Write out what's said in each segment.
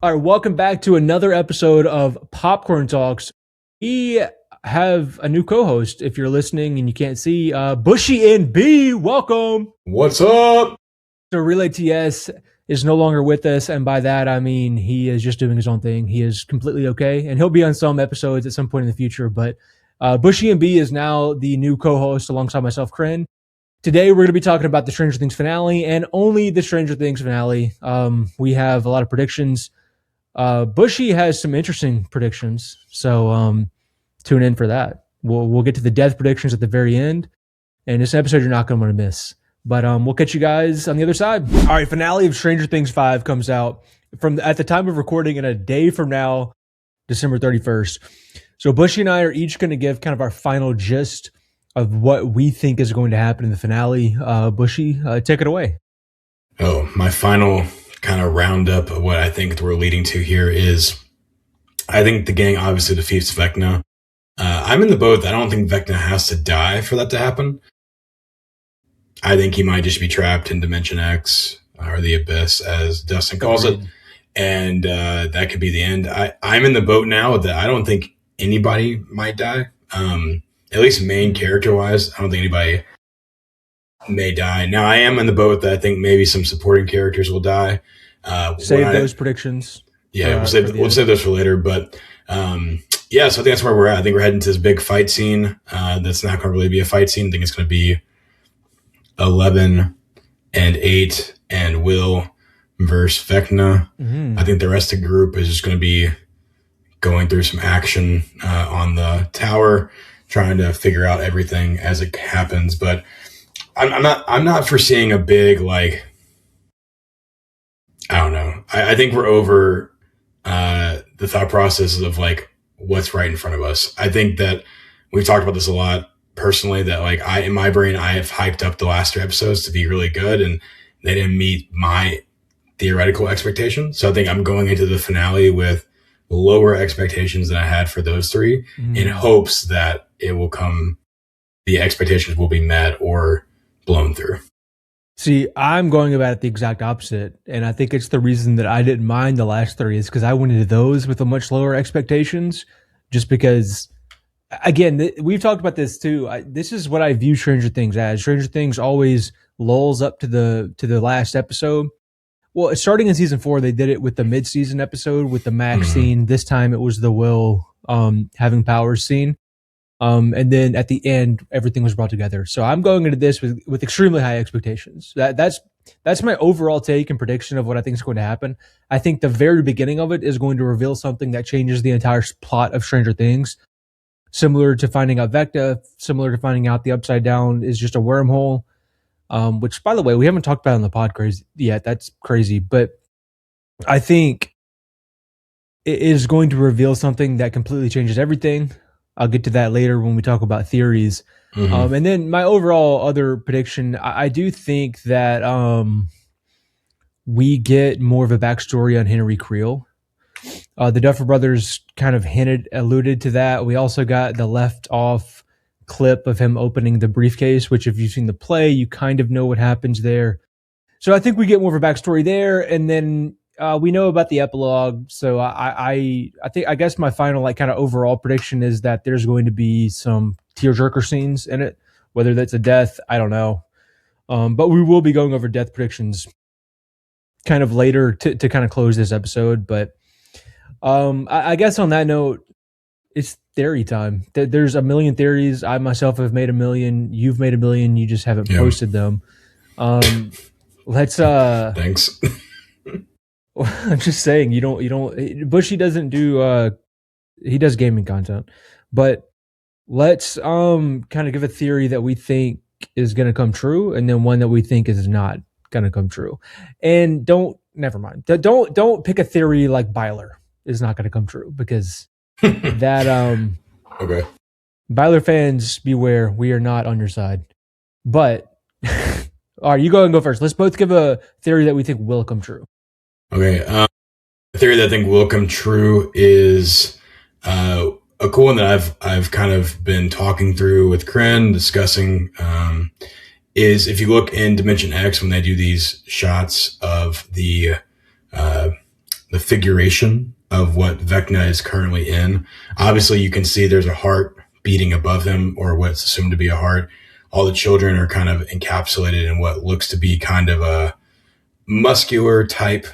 All right, welcome back to another episode of Popcorn Talks. We have a new co-host. If you're listening and you can't see, BushyNB, welcome. What's up? So Relay TS is no longer with us, and by that I mean he is just doing his own thing. He is completely okay, and he'll be on some episodes at some point in the future. But BushyNB is now the new co-host alongside myself, Cren. Today, we're going to be talking about the Stranger Things finale and only the Stranger Things finale. We have a lot of predictions. Bushy has some interesting predictions, so tune in for that. We'll get to the death predictions at the very end, and this episode you're not going to want to miss. But we'll catch you guys on the other side. All right, finale of Stranger Things 5 comes out at the time of recording in a day from now, December 31st. So Bushy and I are each going to give kind of our final gist of what we think is going to happen in the finale. Bushy, take it away. Oh, my final kind of roundup of what I think we're leading to here is I think the gang obviously defeats Vecna. I'm in the boat that I don't think Vecna has to die for that to happen. I think he might just be trapped in Dimension X or the Abyss, as Dustin calls it. And that could be the end. I'm in the boat now that I don't think anybody might die. At least main character-wise, I don't think anybody may die. Now, I am in the boat that I think maybe some supporting characters will die. Save those predictions. Yeah, we'll save those for later. But yeah, so I think that's where we're at. I think we're heading to this big fight scene. That's not going to really be a fight scene. I think it's going to be 11 and 8 and Will versus Vecna. Mm-hmm. I think the rest of the group is just going to be going through some action on the tower, trying to figure out everything as it happens. But I'm not foreseeing a big, like, I don't know. I think we're over the thought process of like what's right in front of us. I think that we've talked about this a lot personally, that like in my brain, I have hyped up the last 3 episodes to be really good, and they didn't meet my theoretical expectations. So I think I'm going into the finale with lower expectations than I had for those 3 in hopes that the expectations will be met or blown through. See, I'm going about it the exact opposite, and I think it's the reason that I didn't mind the last 3 is because I went into those with a much lower expectations, just because, again, we've talked about this too. This is what I view Stranger Things as. Stranger Things always lulls up to the last episode. Well, starting in season 4, they did it with the mid-season episode with the Max scene. This time it was the Will having powers scene. And then at the end, everything was brought together. So I'm going into this with extremely high expectations. That's my overall take and prediction of what I think is going to happen. I think the very beginning of it is going to reveal something that changes the entire plot of Stranger Things. Similar to finding out Vecna, similar to finding out the Upside Down is just a wormhole. Which, by the way, we haven't talked about on the pod yet. That's crazy. But I think it is going to reveal something that completely changes everything. I'll get to that later when we talk about theories. Mm-hmm. And then my overall other prediction, I do think that we get more of a backstory on Henry Creel. The Duffer Brothers kind of alluded to that. We also got the left off clip of him opening the briefcase, which if you've seen the play, you kind of know what happens there. So I think we get more of a backstory there. And then we know about the epilogue, so I guess my final like kind of overall prediction is that there's going to be some tearjerker scenes in it. Whether that's a death, I don't know. But we will be going over death predictions kind of later to kind of close this episode. But I guess on that note, it's theory time. There's a million theories. I myself have made a million. You've made a million. You just haven't posted them. Let's thanks. I'm just saying you don't Bushy doesn't do he does gaming content, but let's kind of give a theory that we think is going to come true, and then one that we think is not going to come true. And never mind. Don't pick a theory like Byler is not going to come true, because that okay. Byler fans beware, we are not on your side. But all right, you go and go first. Let's both give a theory that we think will come true. Okay. The theory that I think will come true is a cool one that I've kind of been talking through with Cren, discussing, is if you look in Dimension X when they do these shots of the the figuration of what Vecna is currently in. Obviously, you can see there's a heart beating above him, or what's assumed to be a heart. All the children are kind of encapsulated in what looks to be kind of a muscular type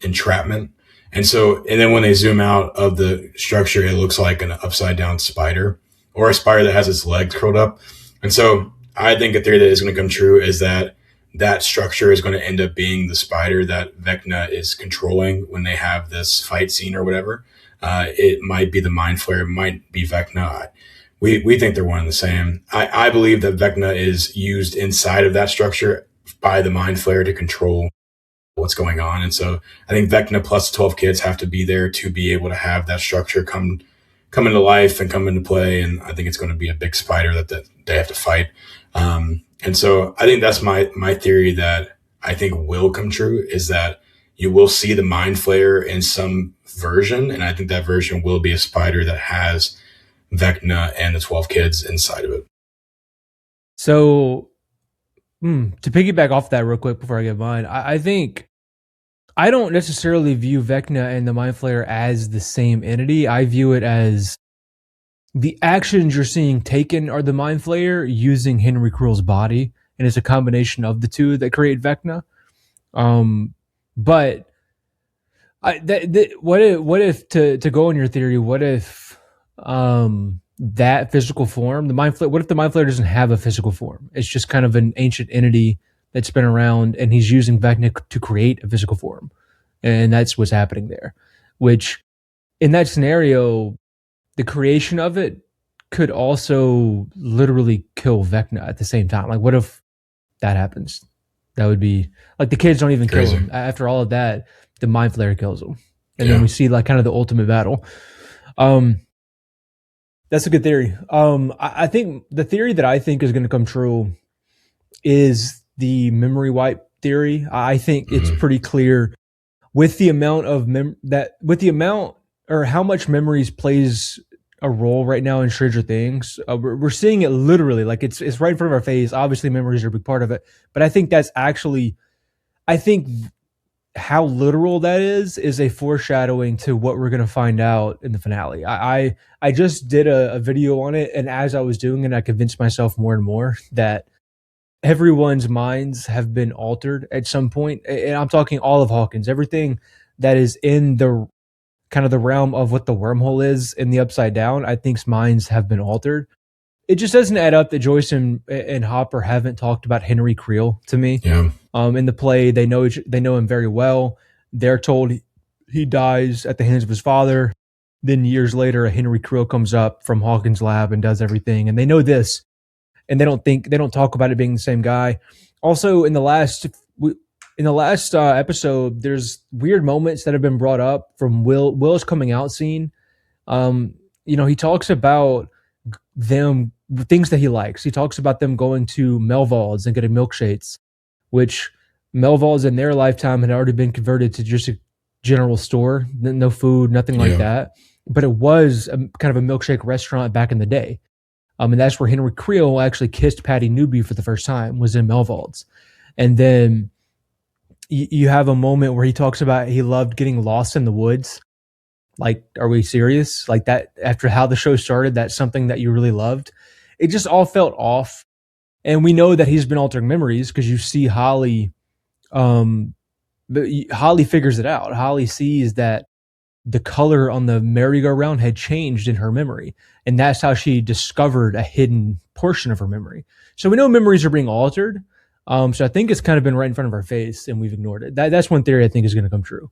entrapment. And then when they zoom out of the structure, it looks like an upside down spider, or a spider that has its legs curled up. And so I think a theory that is going to come true is that that structure is going to end up being the spider that Vecna is controlling when they have this fight scene or whatever. It might be the Mind Flayer, it might be Vecna. We think they're one and the same. I believe that Vecna is used inside of that structure by the Mind Flayer to control what's going on. And so I think Vecna plus 12 kids have to be there to be able to have that structure come into life and come into play. And I think it's going to be a big spider that they have to fight. And so I think that's my theory that I think will come true, is that you will see the Mind Flayer in some version. And I think that version will be a spider that has Vecna and the 12 kids inside of it. So to piggyback off that real quick before I get mine, I think I don't necessarily view Vecna and the Mind Flayer as the same entity. I view it as the actions you're seeing taken are the Mind Flayer using Henry Crewell's body, and it's a combination of the two that create Vecna. But what if to go on your theory? What if that physical form, the Mind Flayer? What if the Mind Flayer doesn't have a physical form? It's just kind of an ancient entity that's been around, and he's using Vecna to create a physical form, and that's what's happening there. Which, in that scenario, the creation of it could also literally kill Vecna at the same time. Like, what if that happens? That would be like the kids don't even Crazy. kill him. After all of that, the Mind Flayer kills him, and then we see like kind of the ultimate battle. That's a good theory. I think the theory that I think is going to come true is the memory wipe theory. I think it's pretty clear with the amount of or how much memories plays a role right now in Stranger Things. We're seeing it literally, like it's right in front of our face. Obviously, memories are a big part of it, but I think that's actually, I think how literal that is a foreshadowing to what we're going to find out in the finale. I just did a video on it, and as I was doing it, I convinced myself more and more that everyone's minds have been altered at some point, and I'm talking all of Hawkins, everything that is in the kind of the realm of what the wormhole is in the Upside Down. I think minds have been altered. It just doesn't add up that Joyce and Hopper haven't talked about Henry Creel to me. Yeah. In the play, they know him very well. They're told he dies at the hands of his father. Then years later, a Henry Creel comes up from Hawkins' lab and does everything, and they know this, and they don't talk about it being the same guy. Also, in the last episode, there's weird moments that have been brought up from Will's coming out scene. He talks about them, things that he likes. He talks about them going to Melvald's and getting milkshakes, which Melvald's in their lifetime had already been converted to just a general store, no food, nothing like that. But it was kind of a milkshake restaurant back in the day. And that's where Henry Creel actually kissed Patty Newby for the first time, was in Melvald's. And then you have a moment where he talks about he loved getting lost in the woods. Like, are we serious? Like that, after how the show started, that's something that you really loved. It just all felt off. And we know that he's been altering memories because you see Holly. Holly figures it out. Holly sees that the color on the merry-go-round had changed in her memory. And that's how she discovered a hidden portion of her memory. So we know memories are being altered. So I think it's kind of been right in front of our face and we've ignored it. That's one theory I think is going to come true.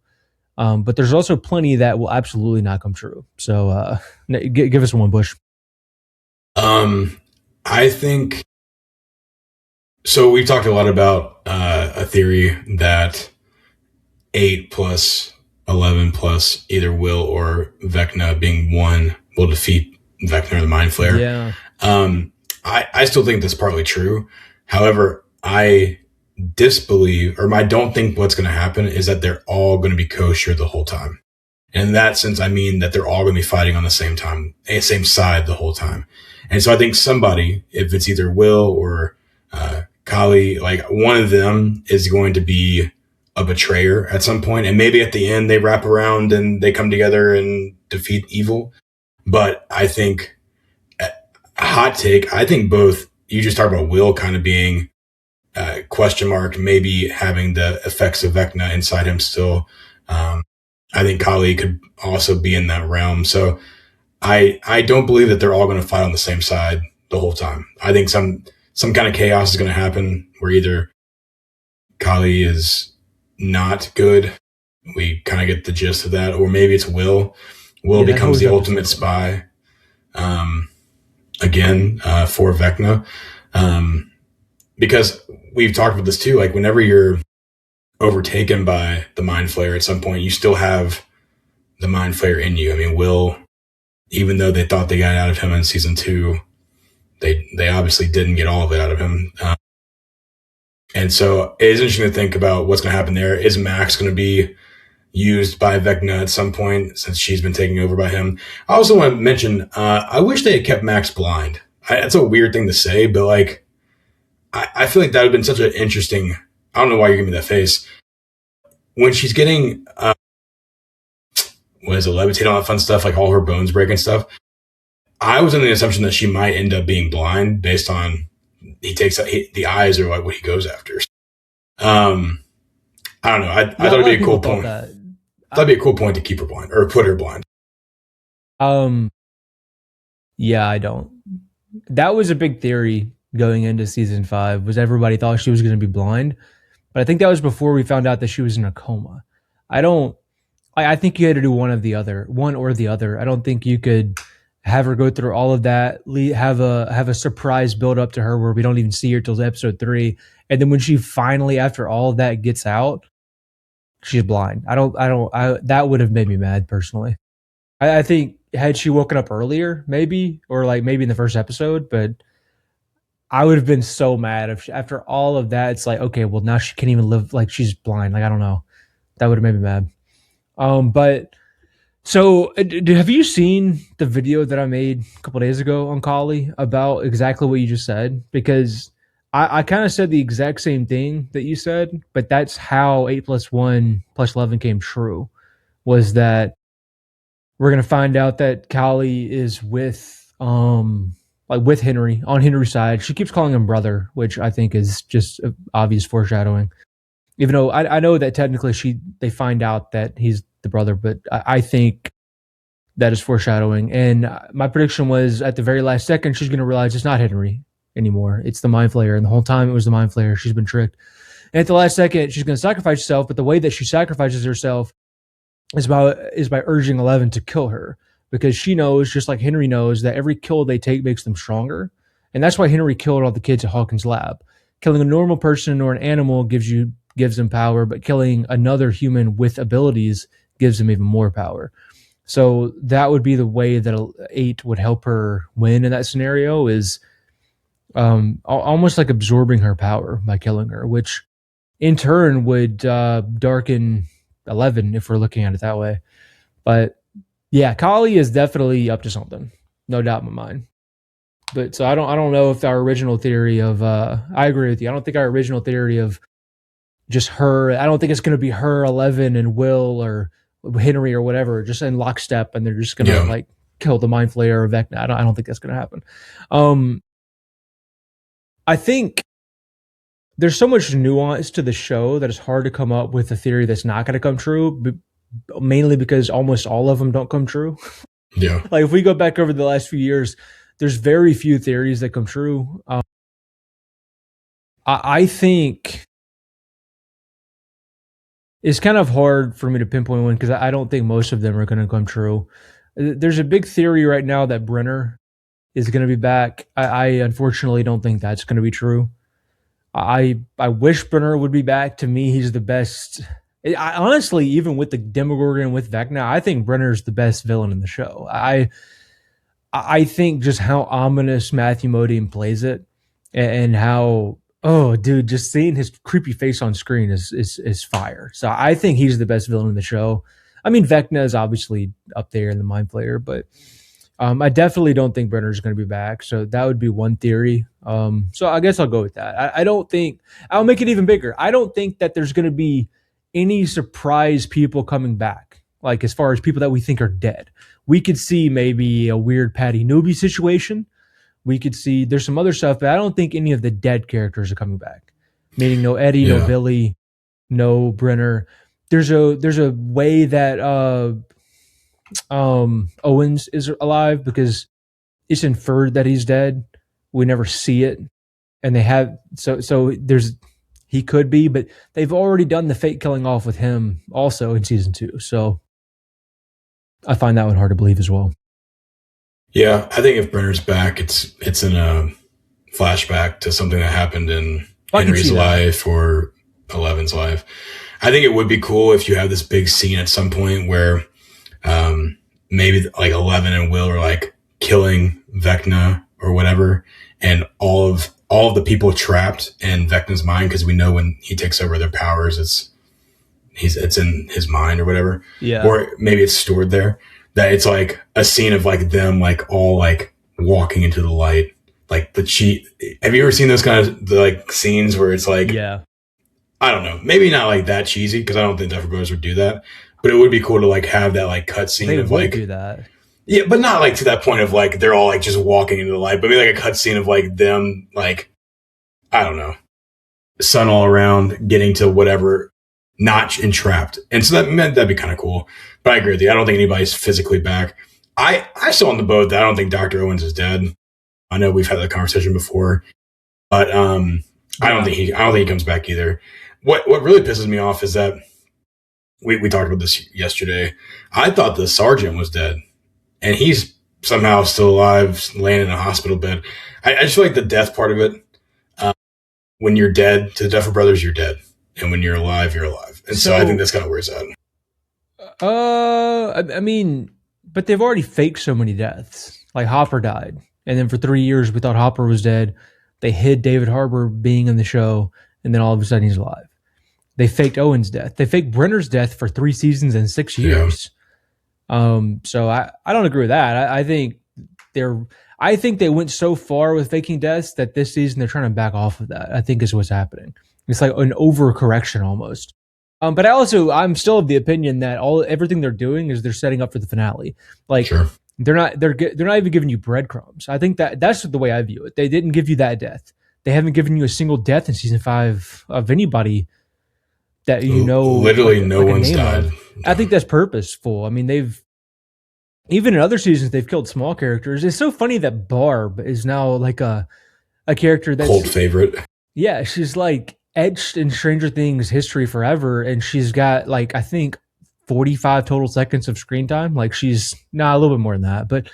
But there's also plenty that will absolutely not come true. So give us one, Bush. I think, so we've talked a lot about a theory that 8 plus 11 plus either Will or Vecna being one will defeat Vecna or the Mind Flayer. Yeah. I still think that's partly true. However, I disbelieve, or I don't think what's going to happen is that they're all going to be kosher the whole time. And in that sense, I mean that they're all going to be fighting on the same side the whole time. And so I think somebody, if it's either Will or Kali, like one of them is going to be a betrayer at some point, and maybe at the end they wrap around and they come together and defeat evil. But I think, hot take, I think both. You just talked about Will kind of being question mark, maybe having the effects of Vecna inside him still. I think Kali could also be in that realm. So I don't believe that they're all going to fight on the same side the whole time. I think some kind of chaos is going to happen where either Kali is not good. We kind of get the gist of that, or maybe it's Will. Will Yeah, that becomes whole the episode. ultimate spy again for Vecna. Um, because we've talked about this too. Like whenever you're overtaken by the mind flayer at some point, you still have the mind flayer in you. I mean, Will, even though they thought they got out of him in season 2, they obviously didn't get all of it out of him. And so it is interesting to think about what's going to happen there. Is Max going to be used by Vecna at some point since she's been taken over by him? I also want to mention, I wish they had kept Max blind. That's a weird thing to say, but like, I feel like that would have been such an interesting. I don't know why you're giving me that face. When she's getting, what is it, levitate, all that fun stuff, like all her bones break and stuff. I was under the assumption that she might end up being blind based on the eyes are like what he goes after. Um, I don't know. I Yeah, thought a it'd lot be of a people cool thought point. that. That'd be a cool point to keep her blind or put her blind. Um, yeah, I don't. That was a big theory going into season 5. Was everybody thought she was going to be blind, but I think that was before we found out that she was in a coma. I don't. I think you had to do one or the other. I don't think you could have her go through all of that, have a surprise build up to her where we don't even see her till episode 3, and then when she finally, after all of that, gets out, she's blind. That would have made me mad personally. I think had she woken up earlier, maybe, or like maybe in the first episode, but I would have been so mad if after all of that, it's like, okay, well now she can't even live, like she's blind. Like I don't know, that would have made me mad. But so have you seen the video that I made a couple days ago on Kali about exactly what you just said? Because I kind of said the exact same thing that you said, but that's how 8+1+11 came true. Was that we're gonna find out that Callie is with like with Henry on Henry's side. She keeps calling him brother, which I think is just obvious foreshadowing. Even though I know that technically they find out that he's the brother, but I think that is foreshadowing. And my prediction was at the very last second she's gonna realize it's not Henry anymore. It's the mind flayer, and the whole time it was the mind flayer. She's been tricked. And at the last second, she's gonna sacrifice herself, but the way that she sacrifices herself is by urging 11 to kill her, because she knows, just like Henry knows, that every kill they take makes them stronger. And that's why Henry killed all the kids at Hawkins' lab. Killing a normal person or an animal gives them power, but killing another human with abilities gives them even more power. So that would be the way that 8 would help her win in that scenario, is almost like absorbing her power by killing her, which in turn would darken 11 if we're looking at it that way. But yeah, Kali is definitely up to something, no doubt in my mind. But so I don't know if our original theory of I agree with you. I don't think our original theory of just her. I don't think it's going to be her, 11, and Will or Henry or whatever, just in lockstep, and they're just going to Yeah. like kill the mind flayer or Vecna. I don't think that's going to happen. Um, I think there's so much nuance to the show that it's hard to come up with a theory that's not going to come true, mainly because almost all of them don't come true. Yeah. Like if we go back over the last few years, there's very few theories that come true. I think it's kind of hard for me to pinpoint one because I don't think most of them are going to come true. There's a big theory right now that Brenner is going to be back. I unfortunately don't think that's going to be true. I wish Brenner would be back. To me, he's the best. Honestly, even with the Demogorgon with Vecna, I think Brenner's the best villain in the show. I think just how ominous Matthew Modine plays it, and how, oh dude, just seeing his creepy face on screen is fire. So I think he's the best villain in the show. I mean, Vecna is obviously up there in the Mind Flayer, but I definitely don't think Brenner's going to be back. So that would be one theory. So I guess I'll go with that. I don't think I'll make it even bigger. I don't think that there's going to be any surprise people coming back, like as far as people that we think are dead. We could see maybe a weird Patty Newby situation. We could see there's some other stuff, but I don't think any of the dead characters are coming back. Meaning no Eddie, no Yeah. Billy, no Brenner. There's a way that Owens is alive because it's inferred that he's dead. We never see it, and they have so there's he could be, but they've already done the fake killing off with him also in season 2. So I find that one hard to believe as well. Yeah, I think if Brenner's back, it's in a flashback to something that happened in Henry's life or Eleven's life. I think it would be cool if you have this big scene at some point where maybe like Eleven and Will are like killing Vecna or whatever, and all of the people trapped in Vecna's mind, because we know when he takes over their powers, it's in his mind or whatever. Yeah. Or maybe it's stored there. That it's like a scene of like them like all like walking into the light. Like the cheat. Have you ever seen those kind of like scenes where it's like, yeah, I don't know, maybe not like that cheesy, because I don't think Duffer Brothers would do that, but it would be cool to like have that like cut scene they of would like do that. Yeah, but not like to that point of like they're all like just walking into the light, but maybe like a cut scene of like them like, I don't know, sun all around, getting to whatever, not entrapped. And so that'd be kind of cool. But I agree with you. I don't think anybody's physically back. I still on the boat that I don't think Dr. Owens is dead. I know we've had that conversation before, but I don't think he comes back either. What really pisses me off is that we talked about this yesterday. I thought the sergeant was dead, and he's somehow still alive, laying in a hospital bed. I just feel like the death part of it. When you're dead to the Duffer Brothers, you're dead, and when you're alive, you're alive. And so I think that's kind of where it's at. I mean, but they've already faked so many deaths. Like Hopper died, and then for 3 years we thought Hopper was dead. They hid David Harbour being in the show, and then all of a sudden he's alive. They faked Owen's death. They faked Brenner's death for 3 seasons and 6 years. Yeah. So I don't agree with that. I think they went so far with faking deaths that this season they're trying to back off of that. I think is what's happening. It's like an overcorrection almost. But I'm still of the opinion that everything they're doing is they're setting up for the finale. Like Sure. they're not even giving you breadcrumbs. I think that's the way I view it. They didn't give you that death. They haven't given you a single death in season 5 of anybody that you know. Literally no one's died. I think that's purposeful. I mean, even in other seasons they've killed small characters. It's so funny that Barb is now like a character that's cult favorite. Yeah, she's like etched in Stranger Things history forever, and she's got like I think 45 total seconds of screen time. Like she's a little bit more than that, but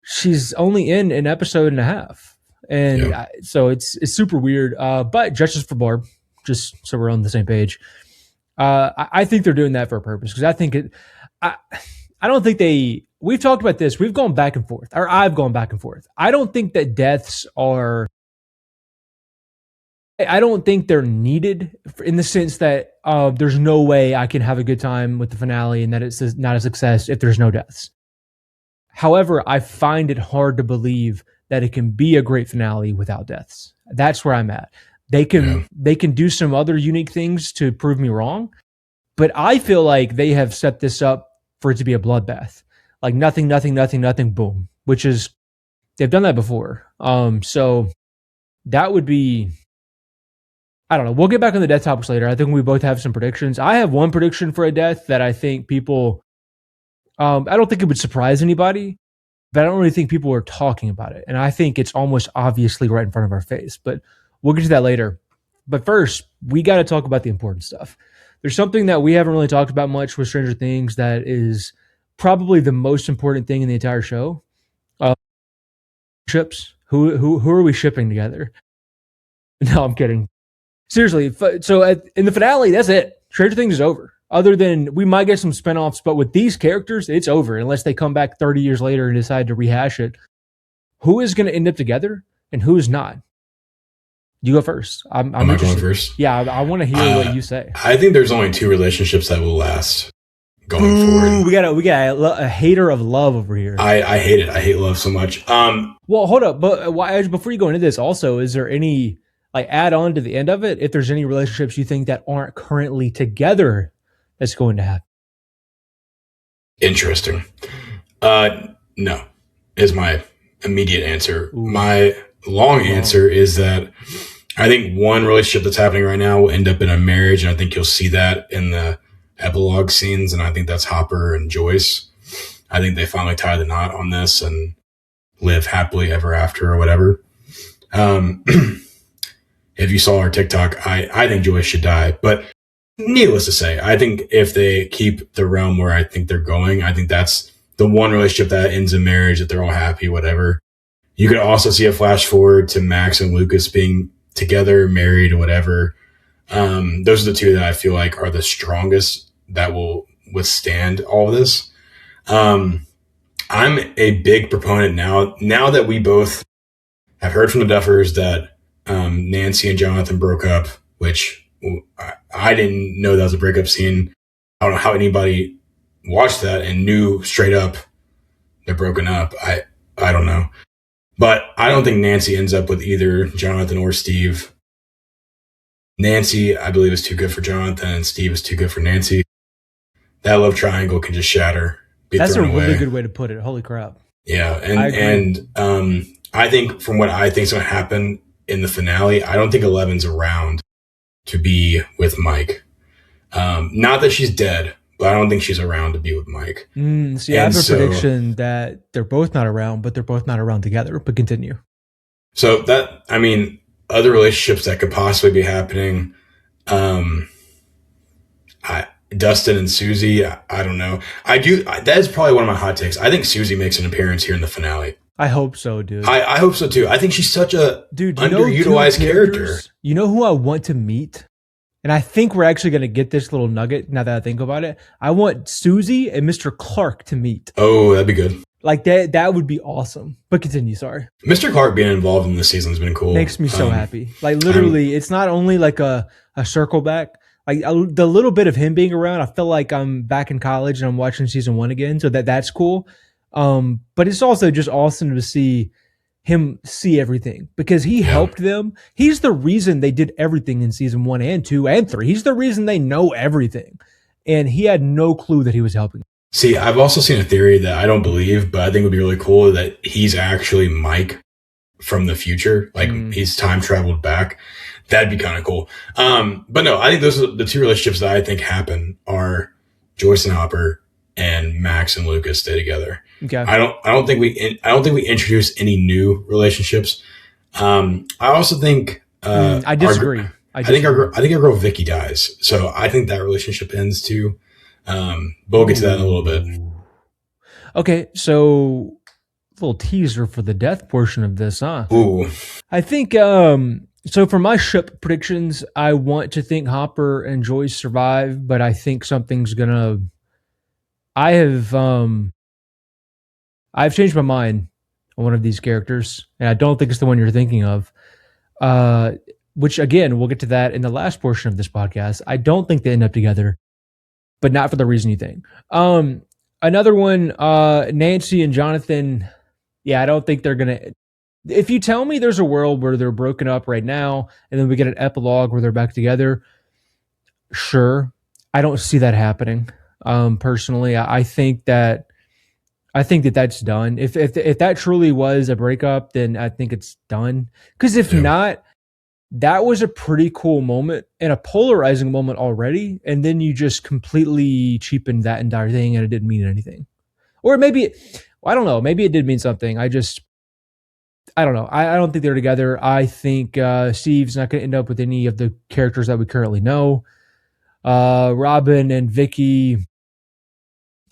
she's only in an episode and a half, and so it's super weird. But justice for Barb, just so we're on the same page. I think they're doing that for a purpose, because I think I don't think we've talked about this. We've gone back and forth, or I've gone back and forth. I don't think that deaths are. I don't think they're needed in the sense that there's no way I can have a good time with the finale and that it's not a success if there's no deaths. However, I find it hard to believe that it can be a great finale without deaths. That's where I'm at. They can do some other unique things to prove me wrong, but I feel like they have set this up for it to be a bloodbath. Like nothing, boom, which is they've done that before. So that would be. I don't know. We'll get back on the death topics later. I think we both have some predictions. I have one prediction for a death that I think people, I don't think it would surprise anybody, but I don't really think people are talking about it. And I think it's almost obviously right in front of our face, but we'll get to that later. But first, we got to talk about the important stuff. There's something that we haven't really talked about much with Stranger Things that is probably the most important thing in the entire show. Ships. Who are we shipping together? No, I'm kidding. Seriously, so in the finale, that's it. Stranger Things is over. Other than we might get some spinoffs, but with these characters, it's over unless they come back 30 years later and decide to rehash it. Who is going to end up together and who is not? You go first. I'm not going first. Yeah, I want to hear what you say. I think there's only 2 relationships that will last going forward. We got a hater of love over here. I hate it. I hate love so much. Well, hold up, but before you go into this, also, is there any like add on to the end of it if there's any relationships you think that aren't currently together that's going to happen. Interesting. No, is my immediate answer. Ooh. My long answer is that I think one relationship that's happening right now will end up in a marriage, and I think you'll see that in the epilogue scenes, and I think that's Hopper and Joyce. I think they finally tie the knot on this and live happily ever after or whatever. If you saw our TikTok, I think Joyce should die, but needless to say, I think if they keep the realm where I think they're going, I think that's the one relationship that ends in marriage, that they're all happy, whatever. You could also see a flash forward to Max and Lucas being together, married, or whatever. Those are the two that I feel like are the strongest that will withstand all of this. I'm a big proponent now that we both have heard from the Duffers that Nancy and Jonathan broke up, which I didn't know that was a breakup scene. I don't know how anybody watched that and knew straight up they're broken up. I don't know. But I don't think Nancy ends up with either Jonathan or Steve. Nancy, I believe, is too good for Jonathan, and Steve is too good for Nancy. That love triangle can just shatter. That's a really good way to put it. Holy crap. Yeah, and I think from what I think is going to happen in the finale, I don't think Eleven's around to be with Mike. Not that she's dead, but I don't think she's around to be with Mike. See, I have a prediction that they're both not around, but they're both not around together. But continue. So that, I mean, other relationships that could possibly be happening. Dustin and Susie, I don't know. That is probably one of my hot takes. I think Susie makes an appearance here in the finale. I hope so, dude. I hope so too. I think she's such a underutilized character. You know who I want to meet? And I think we're actually going to get this little nugget now that I think about it. I want Susie and Mr. Clark to meet. Oh, that'd be good. Like that would be awesome. But continue, sorry. Mr. Clark being involved in this season has been cool. Makes me so happy. Like literally, it's not only like a circle back. Like the little bit of him being around, I feel like I'm back in college and I'm watching season 1 again. So that's cool. But it's also just awesome to see him see everything because he helped them. He's the reason they did everything in season 1 and 2 and 3. He's the reason they know everything. And he had no clue that he was helping. See, I've also seen a theory that I don't believe, but I think would be really cool that he's actually Mike from the future. Like he's time traveled back. That'd be kind of cool. But no, I think those are the two relationships that I think happen are Joyce and Hopper and Max and Lucas stay together. Okay. I don't think we introduce any new relationships. I also think I disagree. I think our girl Vicky dies, so I think that relationship ends too. But we'll get to that in a little bit. Okay, so a little teaser for the death portion of this, huh? Ooh, I think so. For my ship predictions, I want to think Hopper and Joyce survive, but I think something's gonna. I've changed my mind on one of these characters, and I don't think it's the one you're thinking of. Which again, we'll get to that in the last portion of this podcast. I don't think they end up together, but not for the reason you think. Another one, Nancy and Jonathan. Yeah, I don't think they're gonna. If you tell me there's a world where they're broken up right now, and then we get an epilogue where they're back together, sure. I don't see that happening. Personally, I think that that's done. If that truly was a breakup, then I think it's done. Because if not, that was a pretty cool moment and a polarizing moment already, and then you just completely cheapened that entire thing, and it didn't mean anything. Or maybe, I don't know. Maybe it did mean something. I don't know. I don't think they're together. I think Steve's not going to end up with any of the characters that we currently know. Robin and Vicky,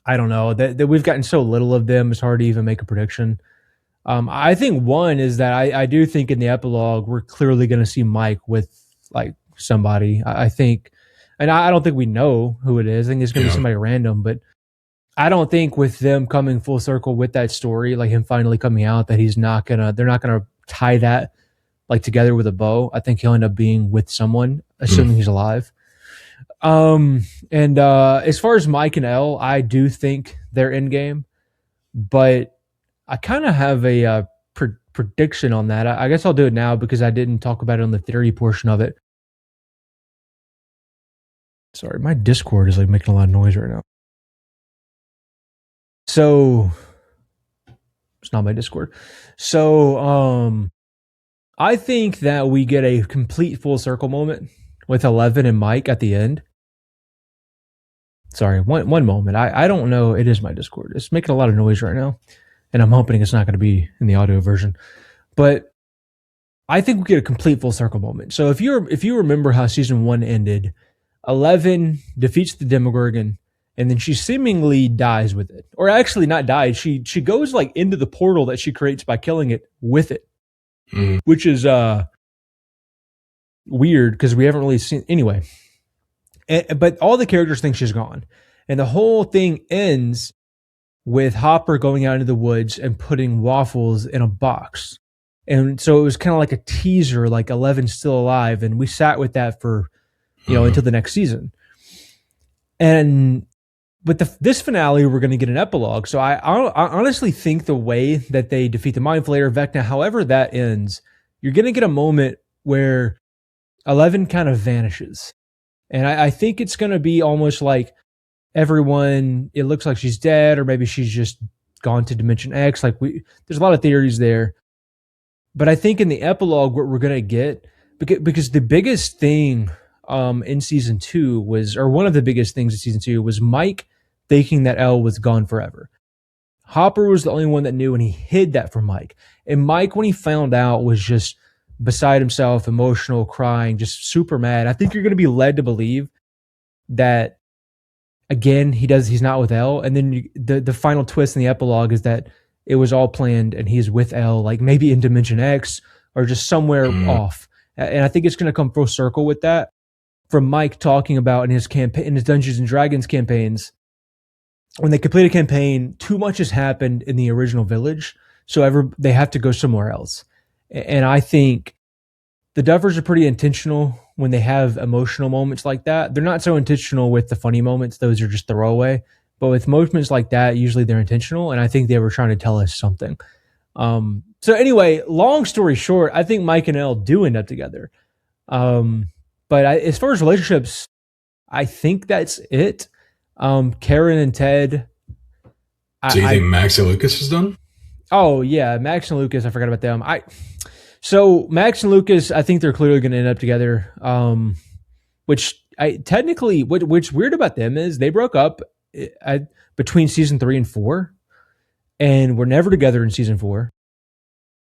I don't know. That we've gotten so little of them, it's hard to even make a prediction. I think one is that I do think in the epilogue we're clearly going to see Mike with like somebody. I think, and I don't think we know who it is. I think it's going to be somebody random, but I don't think with them coming full circle with that story, like him finally coming out, that they're not gonna tie that like together with a bow. I think he'll end up being with someone, assuming he's alive. And as far as Mike and Elle, I do think they're in game, but I kind of have a prediction on that. I guess I'll do it now because I didn't talk about it on the theory portion of it. Sorry, my Discord is like making a lot of noise right now. So it's not my Discord. So I think that we get a complete full circle moment with 11 and Mike at the end. Sorry, one moment. I don't know. It is my Discord. It's making a lot of noise right now, and I'm hoping it's not going to be in the audio version. But I think we get a complete full circle moment. So if you remember how season 1 ended, 11 defeats the Demogorgon, and then she seemingly dies with it, or actually not dies. She goes like into the portal that she creates by killing it with it, which is weird because we haven't really seen anyway. But all the characters think she's gone, and the whole thing ends with Hopper going out into the woods and putting Waffles in a box. And so it was kind of like a teaser, like 11's still alive, and we sat with that for until the next season. And with this finale, we're going to get an epilogue. So I honestly think the way that they defeat the Mind Flayer, Vecna, however that ends, you're going to get a moment where 11 kind of vanishes. And I think it's going to be almost like everyone, it looks like she's dead, or maybe she's just gone to Dimension X. There's a lot of theories there. But I think in the epilogue, what we're going to get, because the biggest thing in season 2 was, or one of the biggest things in season 2 was Mike thinking that Elle was gone forever. Hopper was the only one that knew, and he hid that from Mike. And Mike, when he found out, was just beside himself, emotional, crying, just super mad. I think you're going to be led to believe that, again, he's not with Elle. And then the final twist in the epilogue is that it was all planned and he's with Elle, like maybe in Dimension X or just somewhere off. And I think it's going to come full circle with that. From Mike talking about in his Dungeons and Dragons campaigns, when they complete a campaign, too much has happened in the original village, so they have to go somewhere else. And I think the Duffers are pretty intentional when they have emotional moments like that. They're not so intentional with the funny moments; those are just throwaway. But with moments like that, usually they're intentional, and I think they were trying to tell us something. So anyway, long story short, I think Mike and Elle do end up together. But as far as relationships, I think that's it. Karen and Ted. Do you think Max and Lucas is done? Oh yeah, Max and Lucas. I forgot about them. So Max and Lucas, I think they're clearly going to end up together. What's weird about them is they broke up between season 3 and 4, and were never together in season 4.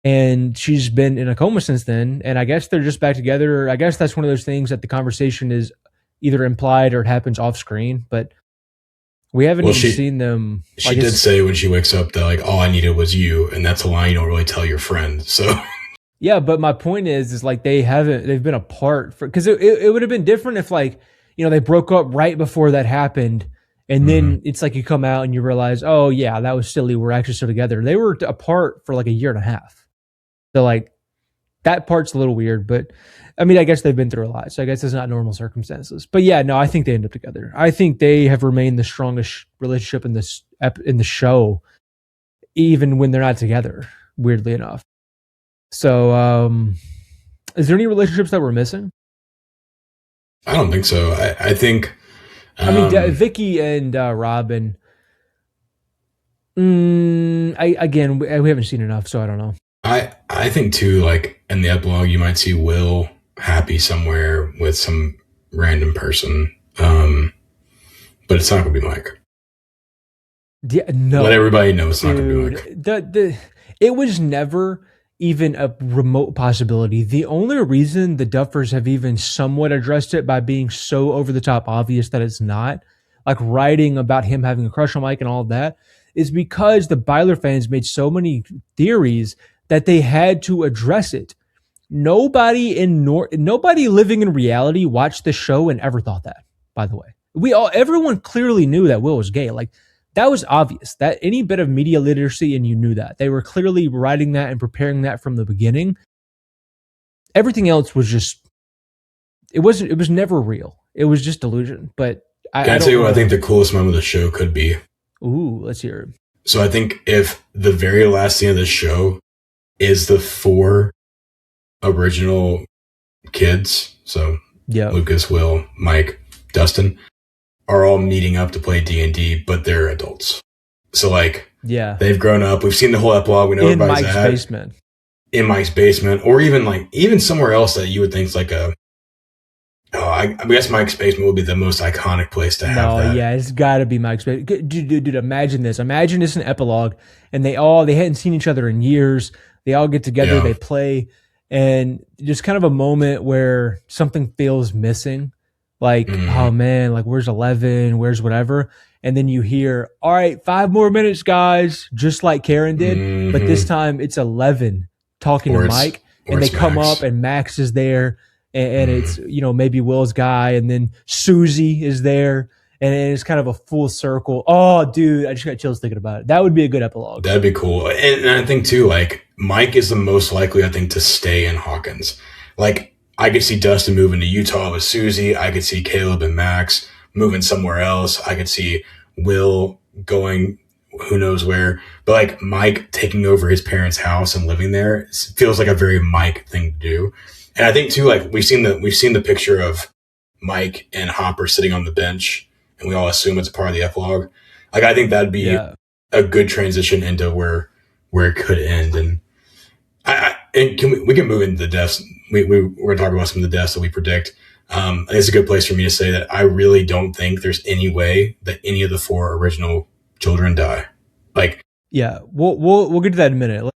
And she's been in a coma since then. And I guess they're just back together. I guess that's one of those things that the conversation is either implied or it happens off screen. But we haven't even seen them. She did say when she wakes up that like all I needed was you, and that's a line you don't really tell your friend. So yeah, but my point is like they've been apart because it would have been different if they broke up right before that happened. And then it's like you come out and you realize, oh yeah, that was silly. We're actually still together. They were apart for like a year and a half. So like that part's a little weird, but I mean, I guess they've been through a lot. So I guess it's not normal circumstances. But yeah, no, I think they end up together. I think they have remained the strongest relationship in the show, even when they're not together, weirdly enough. So is there any relationships that we're missing? I don't think so. I think I mean, Vicky and Robin. We haven't seen enough, so I don't know. I think too, like in the epilogue, you might see Will happy somewhere with some random person, but it's not going to be Mike. Yeah, no. Let everybody know it's not going to be Mike. It was never even a remote possibility. The only reason the Duffers have even somewhat addressed it by being so over the top obvious that it's not, like writing about him having a crush on Mike and all of that, is because the Byler fans made so many theories that they had to address it. Nobody living in reality watched the show and ever thought that, by the way. Everyone clearly knew that Will was gay. Like, that was obvious. That any bit of media literacy, and you knew that. They were clearly writing that and preparing that from the beginning. Everything else was just, it was never real. It was just delusion. But Can I tell you what I think the coolest moment of the show could be? Ooh, let's hear it. So I think if the very last scene of the show is the 4 original kids. So Yeah. Lucas, Will, Mike, Dustin are all meeting up to play D&D, but they're adults. So like, Yeah. they've grown up. We've seen the whole epilogue. We know In everybody's Mike's at basement. in Mike's basement, or even somewhere else that you would think is like a. Oh, I guess Mike's basement would be the most iconic place to have that. Yeah, it's got to be Mike's basement. Dude, imagine this. Imagine this an epilogue, and they hadn't seen each other in years. They all get together, they play, and just kind of a moment where something feels missing. Like, oh man, like where's 11? Where's whatever? And then you hear, all right, 5 more minutes, guys, just like Karen did. But this time it's 11 talking to Mike, and they come up, and Max is there, and it's, maybe Will's guy, and then Susie is there, and it's kind of a full circle. Oh, dude, I just got chills thinking about it. That would be a good epilogue. That'd be cool. And I think too, like, Mike is the most likely, I think, to stay in Hawkins. Like, I could see Dustin moving to Utah with Susie. I could see Caleb and Max moving somewhere else. I could see Will going who knows where. But like Mike taking over his parents' house and living there feels like a very Mike thing to do. And I think too, like we've seen the picture of Mike and Hopper sitting on the bench, and we all assume it's a part of the epilogue. Like I think that'd be a good transition into where it could end. And we can move into the deaths. We're going to talk about some of the deaths that we predict. I think it's a good place for me to say that I really don't think there's any way that any of the 4 original children die. Like, yeah, we'll get to that in a minute.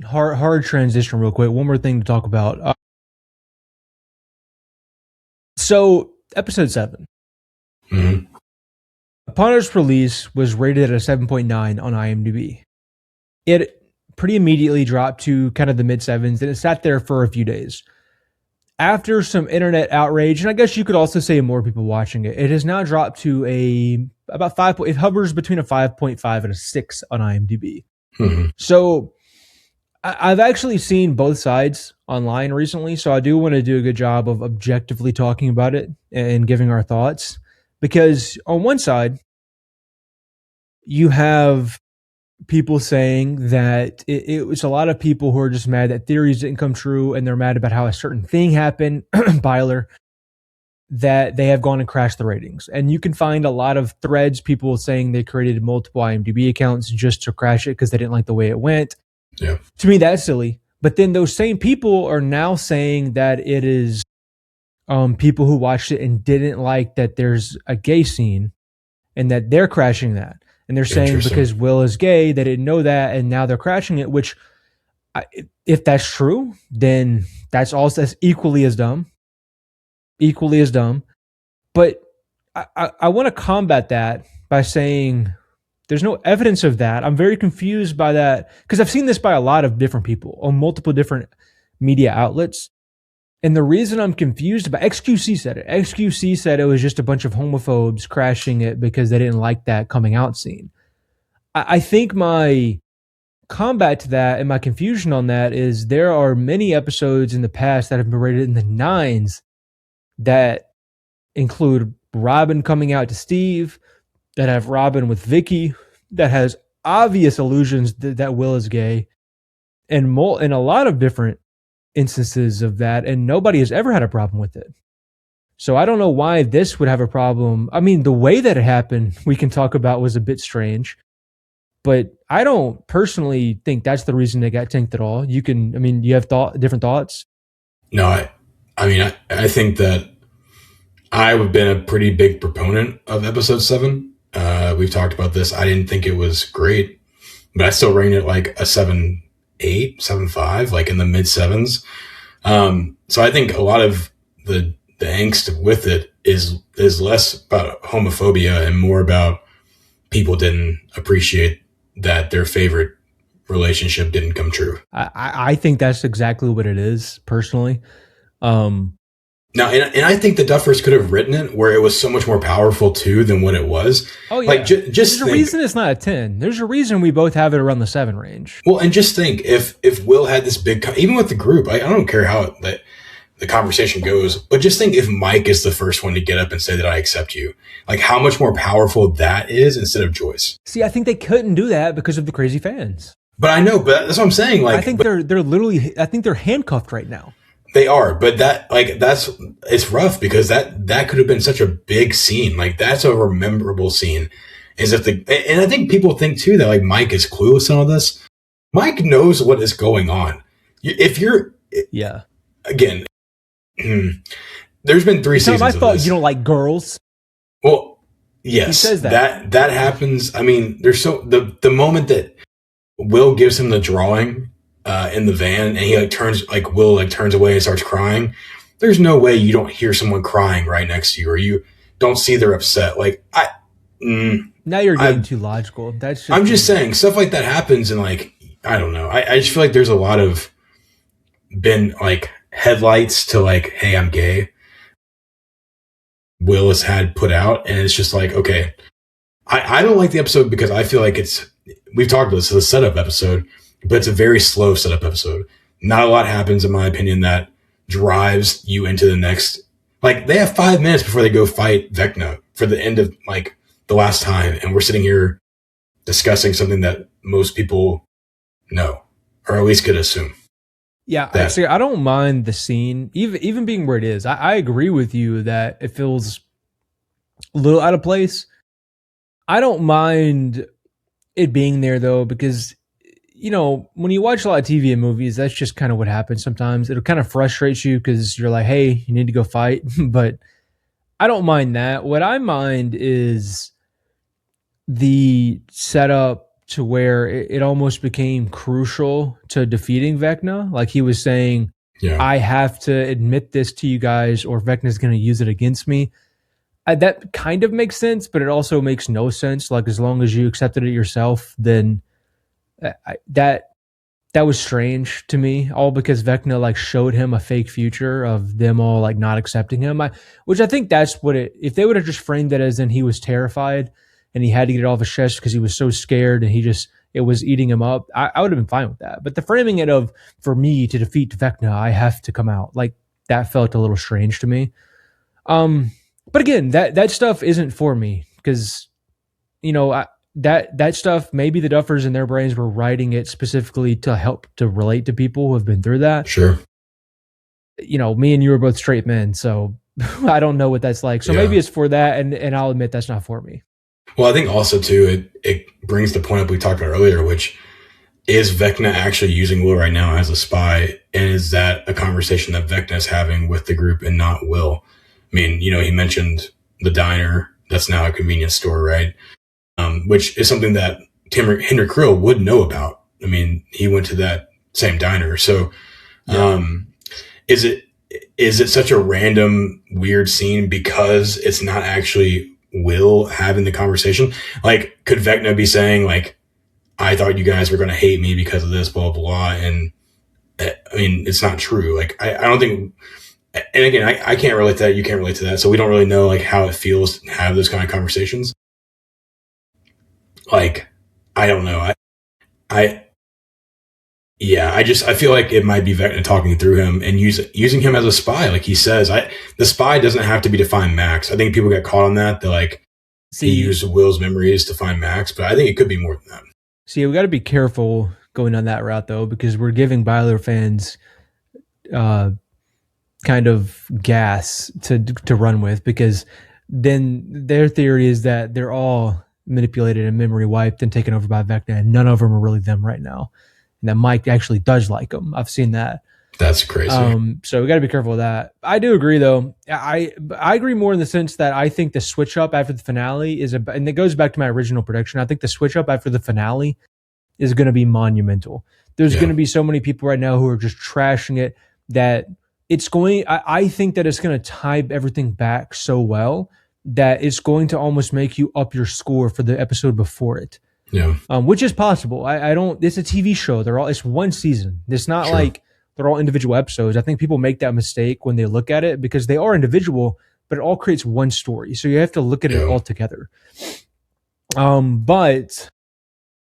Hard transition real quick. One more thing to talk about. So episode 7, upon its release, was rated at a 7.9 on IMDb. It pretty immediately dropped to kind of the mid-7s, and it sat there for a few days. After some internet outrage, and I guess you could also say more people watching it, it has now dropped to about 5. It hovers between a 5.5 and a 6 on IMDb. So I've actually seen both sides online recently, so I do want to do a good job of objectively talking about it and giving our thoughts. Because on one side, you have people saying that it was a lot of people who are just mad that theories didn't come true, and they're mad about how a certain thing happened, Byler, that they have gone and crashed the ratings. And you can find a lot of threads, people saying they created multiple IMDb accounts just to crash it because they didn't like the way it went. Yeah. To me, that's silly. But then those same people are now saying that it is people who watched it and didn't like that there's a gay scene and that they're crashing that. And they're saying because Will is gay, they didn't know that, and now they're crashing it, which if that's true, then that's equally as dumb. Equally as dumb. But I want to combat that by saying there's no evidence of that. I'm very confused by that because I've seen this by a lot of different people on multiple different media outlets. And the reason I'm confused about XQC said it. XQC said it was just a bunch of homophobes crashing it because they didn't like that coming out scene. I think my combat to that and my confusion on that is there are many episodes in the past that have been rated in the 9s that include Robin coming out to Steve, that have Robin with Vicky, that has obvious allusions that Will is gay, and a lot of different instances of that, and nobody has ever had a problem with it. So I don't know why this would have a problem. I mean, the way that it happened, we can talk about, was a bit strange, but I don't personally think that's the reason they got tanked at all. You have different thoughts? No, I think that I've been a pretty big proponent of episode 7. We've talked about this. I didn't think it was great, but I still rate it like a 7.8, 7.5, like in the mid 7s. So I think a lot of the angst with it is less about homophobia and more about people didn't appreciate that their favorite relationship didn't come true. I think that's exactly what it is, personally. Now, and I think the Duffers could have written it where it was so much more powerful too than what it was. Oh yeah, like just there's a reason it's not a 10. There's a reason we both have it around the 7 range. Well, and just think if Will had this big, even with the group, I don't care how the conversation goes, but just think if Mike is the first one to get up and say that I accept you, like how much more powerful that is instead of Joyce. See, I think they couldn't do that because of the crazy fans. But I know, but that's what I'm saying. I Like, think but they're literally, I think they're handcuffed right now. they are, but that's it's rough because that could have been such a big scene. Like that's a rememberable scene. Is if the and I think people think too that like Mike is clueless in all this. Mike knows what is going on. If you're Yeah. again, there's been three Tell him I seasons of thought this. you don't like girls. Well, He yes, says that. that happens. I mean, there's so the moment that Will gives him the drawing in the van, and he Will turns away and starts crying. There's no way you don't hear someone crying right next to you, or you don't see they're upset. Like Now you're getting too logical. I'm just saying stuff like that happens, and like I don't know. I just feel like there's a lot of been like headlights to like, hey, I'm gay. Will has had put out, and it's just like, okay, I don't like the episode because I feel like we've talked about this, it's a setup episode, but it's a very slow setup episode. Not a lot happens, in my opinion, that drives you into the next. Like, they have 5 minutes before they go fight Vecna for the end of, like, the last time, and we're sitting here discussing something that most people know, or at least could assume. Yeah, actually, I don't mind the scene, even being where it is. I agree with you that it feels a little out of place. I don't mind it being there, though, because, when you watch a lot of TV and movies, that's just kind of what happens sometimes. It'll kind of frustrate you because you're like, hey, you need to go fight. But I don't mind that. What I mind is the setup to where it almost became crucial to defeating Vecna. Like he was saying, I have to admit this to you guys or Vecna's going to use it against me. That kind of makes sense, but it also makes no sense. Like as long as you accepted it yourself, then that was strange to me, all because Vecna like showed him a fake future of them all like not accepting him. Which I think that's what if they would have just framed it as in he was terrified and he had to get it off his chest because he was so scared and it was eating him up, I would have been fine with that. But the framing it of, for me to defeat Vecna, I have to come out, like that felt a little strange to me. But again, that stuff isn't for me because, that stuff, maybe the Duffers in their brains were writing it specifically to help to relate to people who have been through that. Sure. Me and you are both straight men, so I don't know what that's like. So maybe it's for that, and I'll admit that's not for me. Well, I think also too, it brings the point up we talked about earlier, which is Vecna actually using Will right now as a spy, and is that a conversation that Vecna is having with the group and not Will? I mean, he mentioned the diner that's now a convenience store, right? Which is something that Henry Krill would know about. I mean, he went to that same diner. So, is it such a random, weird scene because it's not actually Will having the conversation? Like, could Vecna be saying, like, I thought you guys were going to hate me because of this, blah, blah, blah. And I mean, it's not true. Like, I don't think, and again, I can't relate to that. You can't relate to that. So we don't really know like how it feels to have those kind of conversations. Like, I don't know. I feel like it might be Vecna talking through him and using him as a spy. Like he says, the spy doesn't have to be to find Max. I think people get caught on that. They're like, he used Will's memories to find Max, but I think it could be more than that. See, we got to be careful going on that route though, because we're giving Byler fans kind of gas to run with, because then their theory is that they're all manipulated and memory wiped and taken over by Vecna, and none of them are really them right now. And that Mike actually does like them. I've seen that. That's crazy. So we got to be careful with that. I do agree, though. I agree more in the sense that I think the switch up after the finale and it goes back to my original prediction. I think the switch up after the finale is going to be monumental. There's going to be so many people right now who are just trashing it that it's going. I think that it's going to tie everything back so well that it's going to almost make you up your score for the episode before it. Yeah. Which is possible. I don't. It's a TV show. It's one season. It's not like they're all individual episodes. I think people make that mistake when they look at it because they are individual, but it all creates one story. So you have to look at it all together. But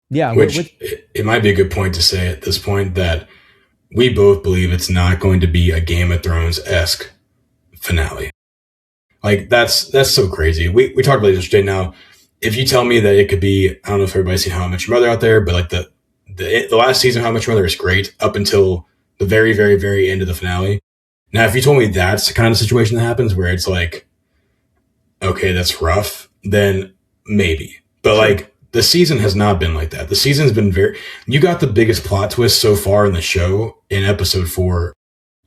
yeah, it might be a good point to say at this point that we both believe it's not going to be a Game of Thrones-esque finale. Like that's so crazy. We talked about this today. Now, if you tell me that it could be, I don't know if everybody's seen How I Met Your Mother out there, but like the last season, How Much Mother is great up until the very, very, very end of the finale. Now, if you told me that's the kind of situation that happens where it's like, okay, that's rough, then maybe. But Sure. like the season has not been like that. The season's been you got the biggest plot twist so far in the show in episode 4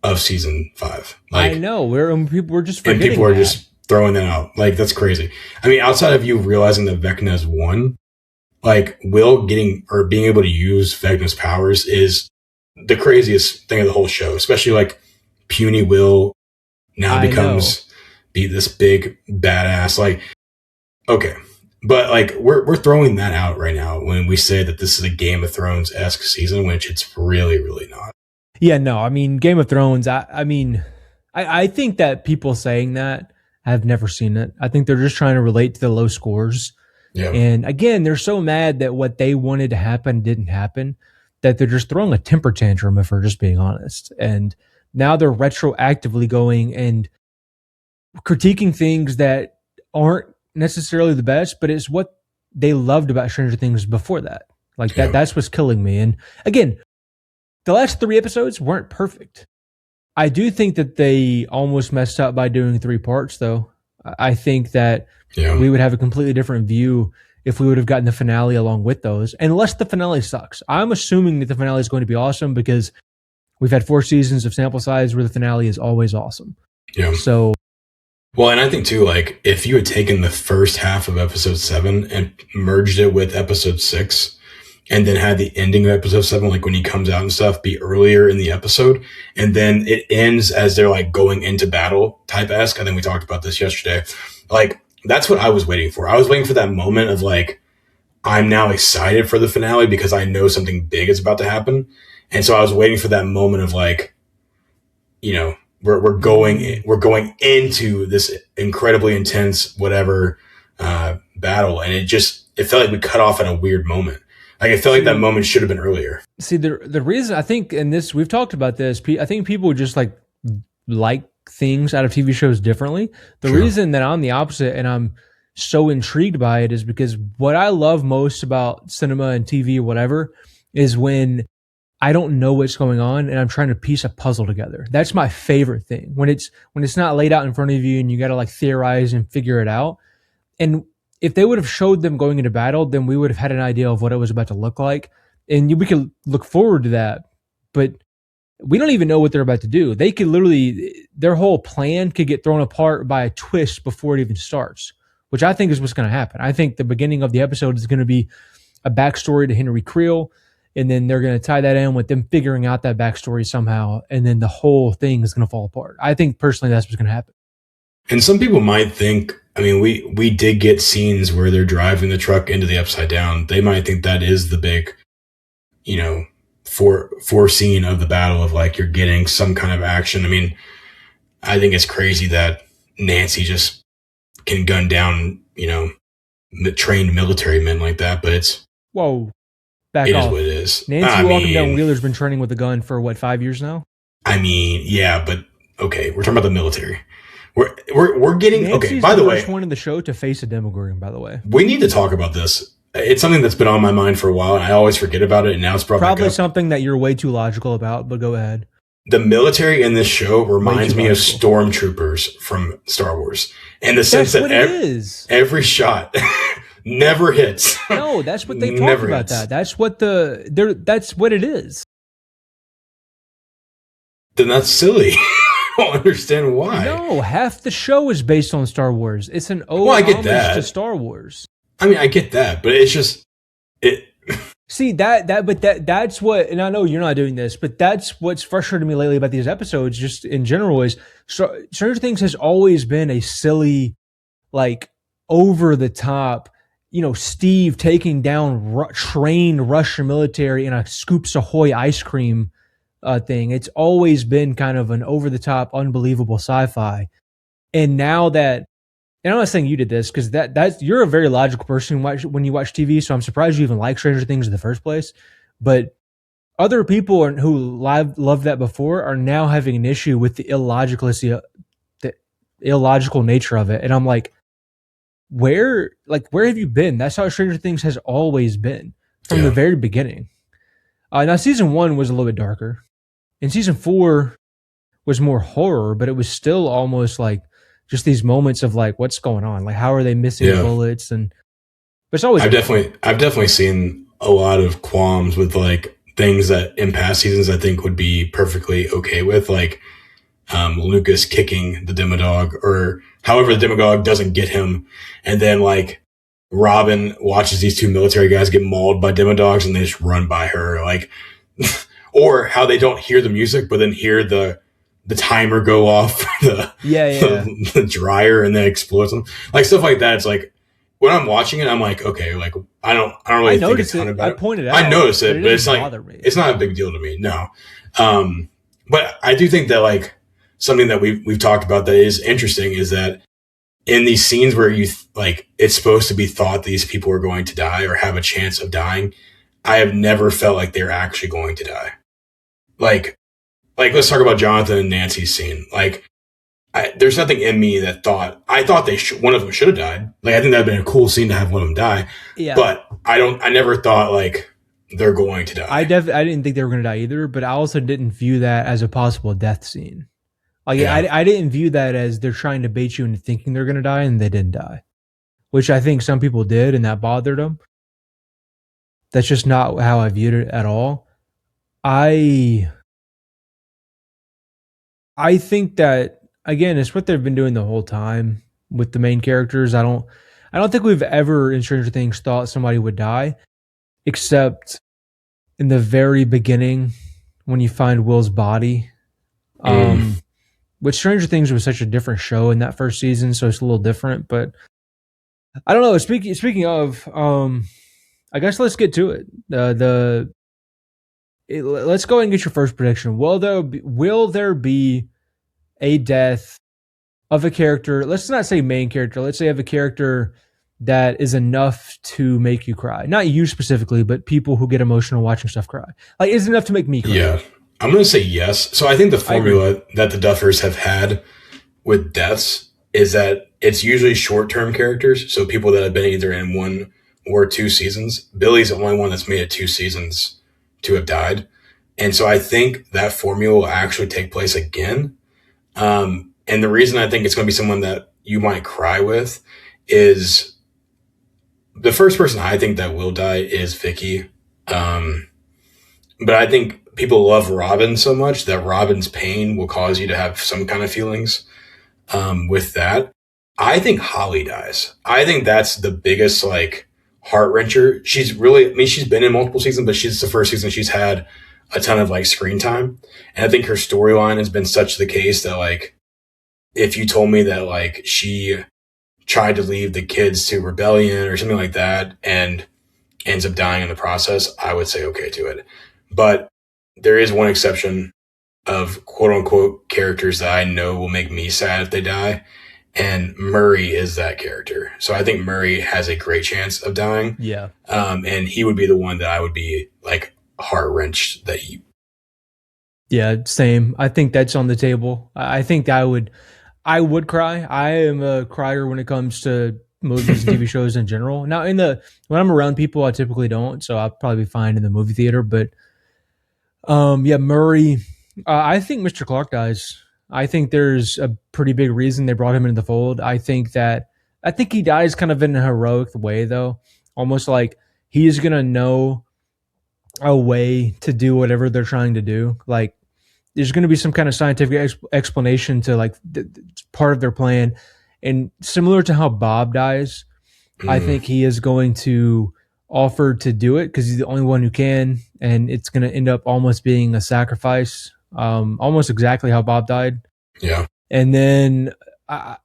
of season 5. I Like, know we're just and forgetting people are that. just throwing that out. Like, that's crazy. I mean, outside of you realizing that Vecna's won, like Will getting or being able to use Vecna's powers is the craziest thing of the whole show. Especially like puny Will now I know. becomes be this big badass. Like, okay, but like we're throwing that out right now when we say that this is a Game of Thrones esque season, which it's really, really not. Yeah, no, I mean Game of Thrones. I mean, I think that people saying that have never seen it. I think they're just trying to relate to the low scores. Yeah, And again, they're so mad that what they wanted to happen didn't happen that they're just throwing a temper tantrum, if we're just being honest. And now they're retroactively going and critiquing things that aren't necessarily the best, but it's what they loved about Stranger Things before that. Like yeah, that's what's killing me. And again, the last 3 episodes weren't perfect. I do think that they almost messed up by doing 3 parts, though. I think that yeah. we would have a completely different view if we would have gotten the finale along with those, unless the finale sucks. I'm assuming that the finale is going to be awesome because we've had 4 seasons of sample size where the finale is always awesome. Yeah. So, Well, and I think too, like if you had taken the first half of episode 7 and merged it with episode 6, and then had the ending of episode 7, like when he comes out and stuff, be earlier in the episode, and then it ends as they're like going into battle type esque. I think we talked about this yesterday. Like that's what I was waiting for. I was waiting for that moment of like, I'm now excited for the finale because I know something big is about to happen. And so I was waiting for that moment of like, you know, we're going into this incredibly intense whatever battle, and it felt like we cut off at a weird moment. Like it felt like that moment should have been earlier. see, the reason I think, and this we've talked about this, I think people just like things out of TV shows differently. The Sure. reason that I'm the opposite and I'm so intrigued by it is because what I love most about cinema and TV, whatever, is when I don't know what's going on and I'm trying to piece a puzzle together. That's my favorite thing. When it's not laid out in front of you and you got to like theorize and figure it out. And if they would have showed them going into battle, then we would have had an idea of what it was about to look like. And we could look forward to that. But we don't even know what they're about to do. They could literally, their whole plan could get thrown apart by a twist before it even starts, which I think is what's going to happen. I think the beginning of the episode is going to be a backstory to Henry Creel, and then they're going to tie that in with them figuring out that backstory somehow, and then the whole thing is going to fall apart. I think personally that's what's going to happen. And some people might think, I mean, we did get scenes where they're driving the truck into the Upside Down. They might think that is the big, you know, foreseen of the battle of like you're getting some kind of action. I mean, I think it's crazy that Nancy just can gun down, you know, trained military men like that, but Whoa, back it off. is what it is. Nancy walking down Wheeler's been training with a gun for what, 5 years now? I mean, yeah, but okay, we're talking about the military. We're getting Nancy's okay. By the way, first one in the show to face a Demogorgon. By the way, we need to talk about this. It's something that's been on my mind for a while, and I always forget about it. And now it's brought probably back up. something that you're way too logical about. But go ahead. The military in this show reminds me of stormtroopers from Star Wars, in the sense that every shot never hits. No, that's what they talk about. That's what that's what it is. Then that's silly. I don't understand why. No, half the show is based on Star Wars. It's an I get that. to Star Wars. I mean, I get that, but it's just it. See that's what, and I know you're not doing this, but that's what's frustrated me lately about these episodes, just in general, is Stranger Things has always been a silly, like over the top, you know, Steve taking down trained Russian military in a Scoops Ahoy ice cream thing. It's always been kind of an over the top, unbelievable sci-fi, and now that. And I'm not saying you did this because that's you're a very logical person when you watch TV, so I'm surprised you even like Stranger Things in the first place. But other people who loved that before are now having an issue with the illogical nature of it. And I'm like, where have you been? That's how Stranger Things has always been from the very beginning. Now season 1 was a little bit darker, and season 4 was more horror, but it was still almost like just these moments of like, what's going on? Like, how are they missing Yeah. bullets? And but it's always I've definitely seen a lot of qualms with like things that in past seasons I think would be perfectly okay with, like Lucas kicking the Demodog, or however the Demogog doesn't get him, and then like Robin watches these two military guys get mauled by Demodogs and they just run by her, like, or how they don't hear the music but then hear the timer go off the, yeah. the dryer and then explodes them, like stuff like that. It's like when I'm watching it, I'm like, okay, like I don't I really think a noticed ton it. I about it. pointed I out, notice but it it, but it's doesn't like bother me. it's not a big deal to me. No, but I do think that like something that we've talked about that is interesting is that in these scenes where like it's supposed to be thought these people are going to die or have a chance of dying, I have never felt like they're actually going to die. Like let's talk about Jonathan and Nancy's scene. Like there's nothing in me that I thought one of them should have died. Like I think that'd been a cool scene to have one of them die. Yeah, But I never thought like they're going to die. I didn't think they were going to die either, but I also didn't view that as a possible death scene. Like Yeah. I didn't view that as they're trying to bait you into thinking they're going to die and they didn't die, which I think some people did and that bothered them. That's just not how I viewed it at all. I I think that again, it's what they've been doing the whole time with the main characters. I don't think we've ever in Stranger Things thought somebody would die, except in the very beginning when you find Will's body. Mm, Which Stranger Things was such a different show in that first season, so it's a little different. But I don't know. Speaking of, I guess let's get to it. Let's go ahead and get your first prediction. Will there be a death of a character? Let's not say main character. Let's say of a character that is enough to make you cry. Not you specifically, but people who get emotional watching stuff cry. Like, is it enough to make me cry? yeah. I'm going to say yes. So I think the I agree. formula that the Duffers have had with deaths is that it's usually short-term characters. So people that have been either in 1 or 2 seasons. Billy's the only one that's made it 2 seasons to have died. And so I think that formula will actually take place again. And the reason I think it's going to be someone that you might cry with is the first person I think that will die is Vicky. Um, but I think people love Robin so much that Robin's pain will cause you to have some kind of feelings with that. I think Holly dies. I think that's the biggest like heart wrencher. She's really, I mean, she's been in multiple seasons, but she's the first season she's had a ton of like screen time. And I think her storyline has been such the case that like, if you told me that like she tried to leave the kids to rebellion or something like that and ends up dying in the process, I would say okay to it. But there is one exception of quote unquote characters that I know will make me sad if they die. And Murray is that character. So I think Murray has a great chance of dying. Yeah. And he would be the one that I would be like heart wrenched that he. Yeah, same. I think that's on the table. I think I would cry. I am a crier when it comes to movies and TV shows in general. Now, when I'm around people, I typically don't, so I'll probably be fine in the movie theater. But yeah, Murray. I think Mr. Clark dies. I think there's a pretty big reason they brought him into the fold. I think he dies kind of in a heroic way, though, almost like he's gonna know a way to do whatever they're trying to do. Like there's going to be some kind of scientific explanation to like part of their plan. And similar to how Bob dies, I Mm, think he is going to offer to do it because he's the only one who can, and it's going to end up almost being a sacrifice, almost exactly how Bob died. yeah. And then,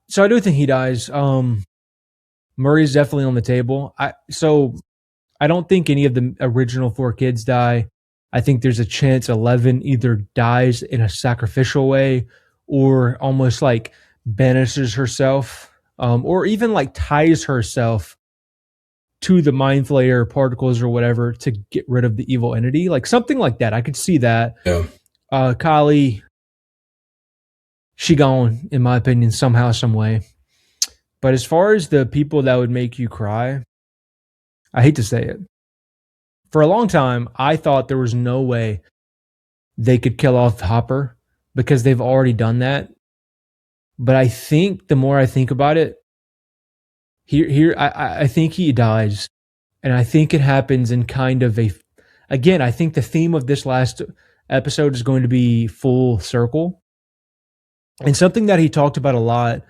so I do think he dies. Murray's definitely on the table. I don't think any of the original 4 kids die. I think there's a chance 11 either dies in a sacrificial way or almost like banishes herself, or even like ties herself to the mind flayer particles or whatever to get rid of the evil entity. Like something like that. I could see that. Yeah. Kali, she gone, in my opinion, somehow, some way. But as far as the people that would make you cry, I hate to say it, For a long time, I thought there was no way they could kill off Hopper because they've already done that. But I think the more I think about it, I think he dies, and I think it happens in kind of a. Again, I think the theme of this last episode is going to be full circle, and something that he talked about a lot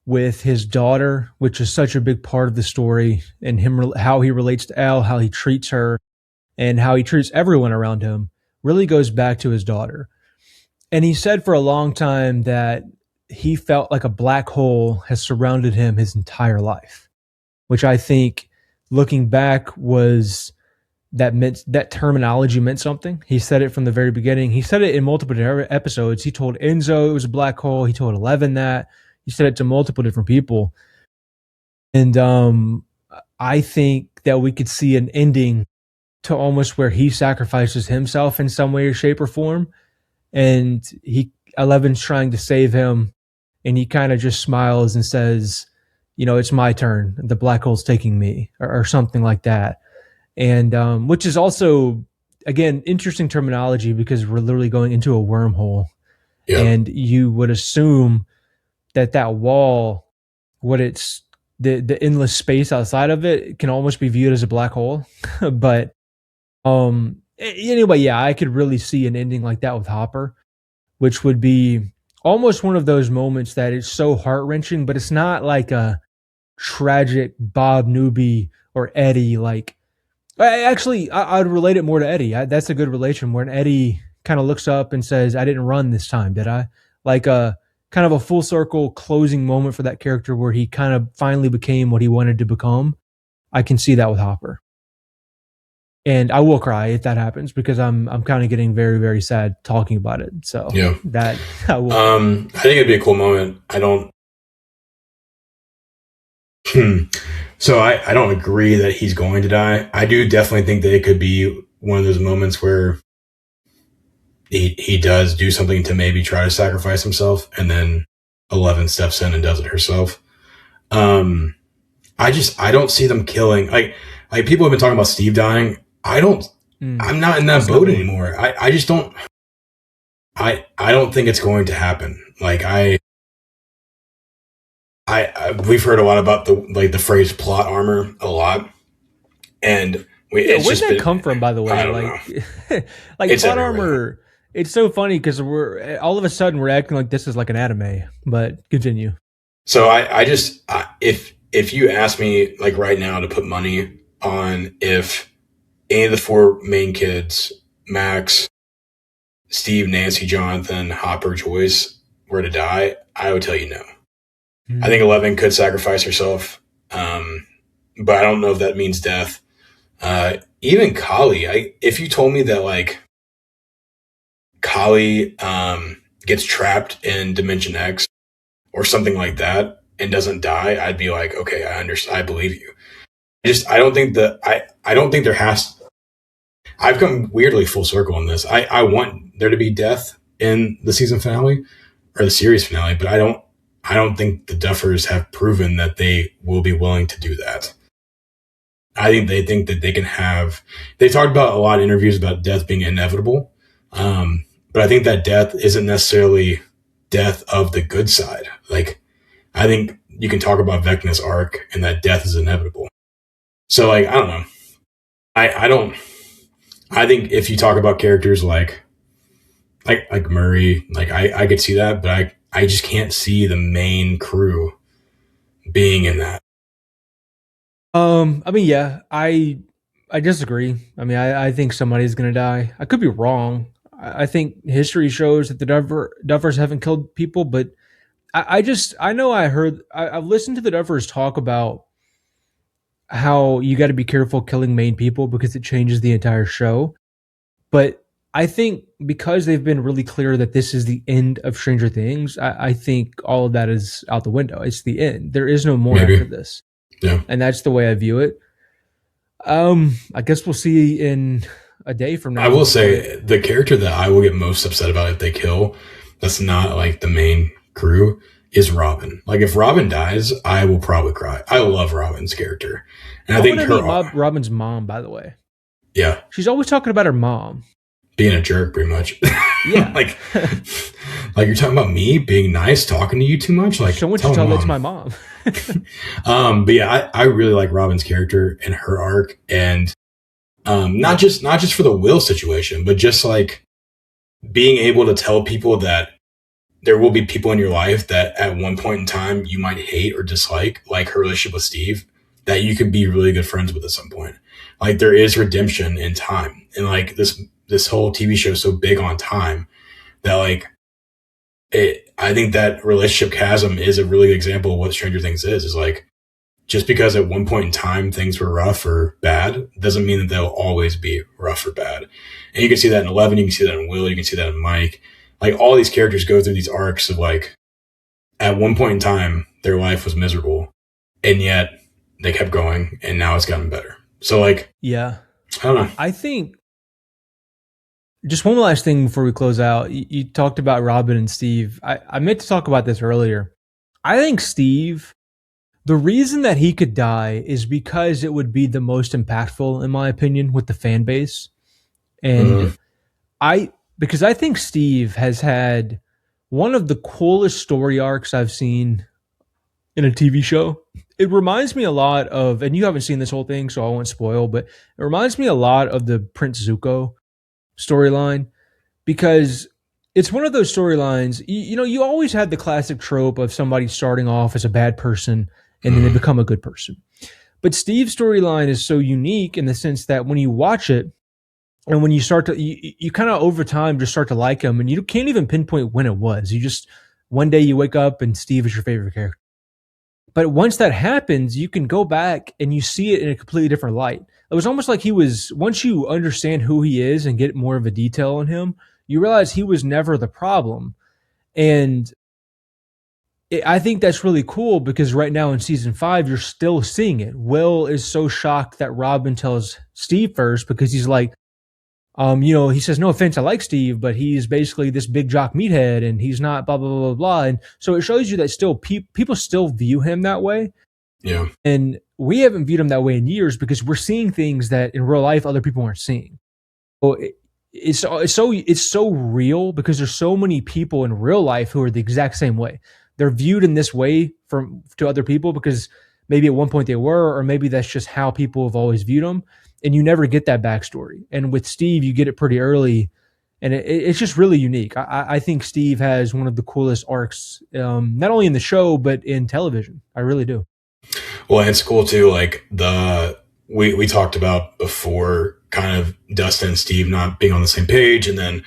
with his daughter, which is such a big part of the story, and him how he relates to Elle, how he treats her, and how he treats everyone around him, really goes back to his daughter. And he said for a long time that he felt like a black hole has surrounded him his entire life, which I think, looking back, was that terminology meant something. He said it from the very beginning. He said it in multiple episodes. He told Enzo it was a black hole. He told Eleven that. He said it to multiple different people. And I think that we could see an ending to almost where he sacrifices himself in some way or shape or form, and Eleven's trying to save him, and he kind of just smiles and says, it's my turn. The black hole's taking me, or something like that. And which is also, again, interesting terminology because we're literally going into a wormhole. Yep. And you would assume that wall, what it's the endless space outside of it, can almost be viewed as a black hole. But anyway, yeah, I could really see an ending like that with Hopper, which would be almost one of those moments that is so heart-wrenching, but it's not like a tragic Bob Newby or Eddie. Like, actually, I'd relate it more to Eddie. That's a good relation, where Eddie kind of looks up and says, I didn't run this time, did I? Like a kind of a full circle closing moment for that character where he kind of finally became what he wanted to become. I can see that with Hopper. And I will cry if that happens because I'm kind of getting very, very sad talking about it. So yeah, that I will. I think it'd be a cool moment. I don't. So I don't agree that he's going to die. I do definitely think that it could be one of those moments where he does do something to maybe try to sacrifice himself, and then 11 steps in and does it herself. I don't see them killing like people have been talking about Steve dying. I'm not in that boat anymore. I just don't. I don't think it's going to happen. Like we've heard a lot about the phrase plot armor a lot, and where did that come from? By the way, I don't know. Like it's plot armor. It's so funny because we're all of a sudden we're acting like this is like an anime. But continue. So if you ask me like right now to put money on if any of the four main kids, Max, Steve, Nancy, Jonathan, Hopper, Joyce, were to die, I would tell you no. I think 11 could sacrifice herself, but I don't know if that means death. Even Kali, if you told me that like Kali gets trapped in Dimension X or something like that and doesn't die, I'd be like, okay, I understand. I believe you. I don't think there has. I've come weirdly full circle on this. I want there to be death in the season finale or the series finale, but I don't think the Duffers have proven that they will be willing to do that. I think they think that they can have. They talked about a lot of interviews about death being inevitable, but I think that death isn't necessarily death of the good side. Like, I think you can talk about Vecna's arc and that death is inevitable. So, like, I don't know. I don't. I think if you talk about characters like Murray, like I could see that, but I just can't see the main crew being in that. I mean, yeah, I disagree. I mean, I think somebody's gonna die. I could be wrong. I think history shows that the Duffers haven't killed people, but I know I've listened to the Duffers talk about how you got to be careful killing main people because it changes the entire show. But I think because they've been really clear that this is the end of Stranger Things, I think all of that is out the window. It's the end. There is no more after this. Yeah. And that's the way I view it. I guess we'll see in a day from now. I will say the character that I will get most upset about if they kill, that's not like the main crew, is Robin. Like if Robin dies, I will probably cry. I love Robin's character. And I think Robin's mom, by the way. Yeah. She's always talking about her mom. Being a jerk, pretty much. Yeah. like, like you're talking about me being nice, talking to you too much. Like, Someone should tell that to my mom. But yeah, I really like Robin's character and her arc, and not just for the Will situation, but just like being able to tell people that there will be people in your life that at one point in time you might hate or dislike, like her relationship with Steve, that you could be really good friends with at some point. Like there is redemption in time, and like this whole TV show is so big on time that like I think that relationship chasm is a really good example of what Stranger Things is. Is like just because at one point in time things were rough or bad doesn't mean that they'll always be rough or bad. And you can see that in Eleven, you can see that in Will, you can see that in Mike. Like all these characters go through these arcs of like at one point in time their life was miserable and yet they kept going and now it's gotten better. So like yeah. I don't know. I think just one last thing before we close out. You talked about Robin and Steve. I meant to talk about this earlier. I think Steve, the reason that he could die is because it would be the most impactful, in my opinion, with the fan base. And because I think Steve has had one of the coolest story arcs I've seen in a TV show. It reminds me a lot of, and you haven't seen this whole thing, so I won't spoil, but it reminds me a lot of the Prince Zuko storyline, because it's one of those storylines, you know, you always had the classic trope of somebody starting off as a bad person and then they become a good person. But Steve's storyline is so unique in the sense that when you watch it and when you start to, you kind of over time just start to like him, and you can't even pinpoint when it was. You just, one day you wake up and Steve is your favorite character. But once that happens, you can go back and you see it in a completely different light. It was almost like he was, once you understand who he is and get more of a detail on him, you realize he was never the problem. And I think that's really cool because right now in season 5, you're still seeing it. Will is so shocked that Robin tells Steve first because he's like, you know, he says, no offense, I like Steve, but he's basically this big jock meathead and he's not blah, blah, blah, blah, blah. And so it shows you that still people still view him that way. Yeah. And we haven't viewed him that way in years because we're seeing things that in real life other people aren't seeing. So it's so real because there's so many people in real life who are the exact same way. They're viewed in this way to other people because maybe at one point they were, or maybe that's just how people have always viewed them. And you never get that backstory. And with Steve, you get it pretty early, and it's just really unique. I think Steve has one of the coolest arcs, not only in the show but in television. I really do. Well, it's cool too. Like we talked about before, kind of Dustin and Steve not being on the same page, and then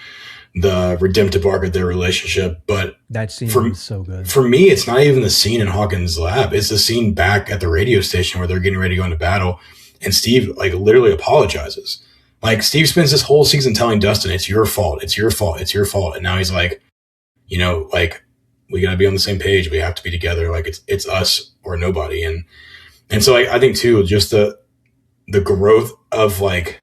the redemptive arc of their relationship. But that scene is so good. For me, it's not even the scene in Hawkins' lab. It's the scene back at the radio station where they're getting ready to go into battle. And Steve like literally apologizes. Like Steve spends this whole season telling Dustin, it's your fault. It's your fault. It's your fault. And now he's like, you know, like we got to be on the same page. We have to be together. Like it's us or nobody. And so I think too, just the growth of like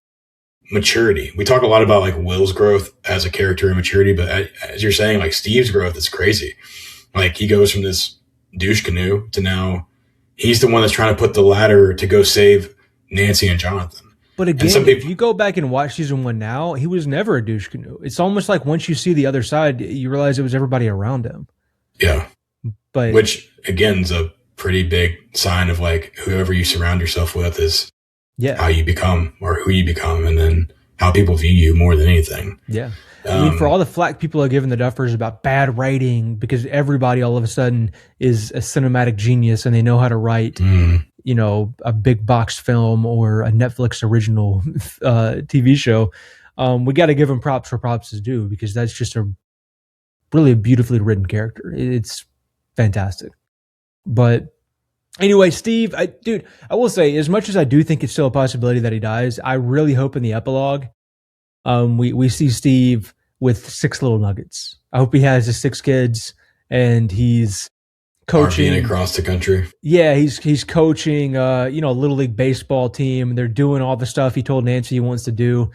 maturity. We talk a lot about like Will's growth as a character and maturity, but as you're saying, like Steve's growth is crazy. Like he goes from this douche canoe to now he's the one that's trying to put the ladder to go save Nancy and Jonathan. But again, if you go back and watch season 1 now, he was never a douche canoe. It's almost like once you see the other side, you realize it was everybody around him. Yeah. But which again is a pretty big sign of like whoever you surround yourself with is how you become or who you become, and then how people view you more than anything. Yeah. I mean, for all the flack people are giving the Duffers about bad writing because everybody all of a sudden is a cinematic genius and they know how to write, you know, a big box film or a Netflix original TV show. We got to give them props for props is due because that's just a really beautifully written character. It's fantastic. But anyway, Steve, I will say, as much as I do think it's still a possibility that he dies, I really hope in the epilogue we see Steve with 6 little nuggets. I hope he has his 6 kids and he's coaching RVing across the country. Yeah, he's coaching a little league baseball team. They're doing all the stuff he told Nancy he wants to do.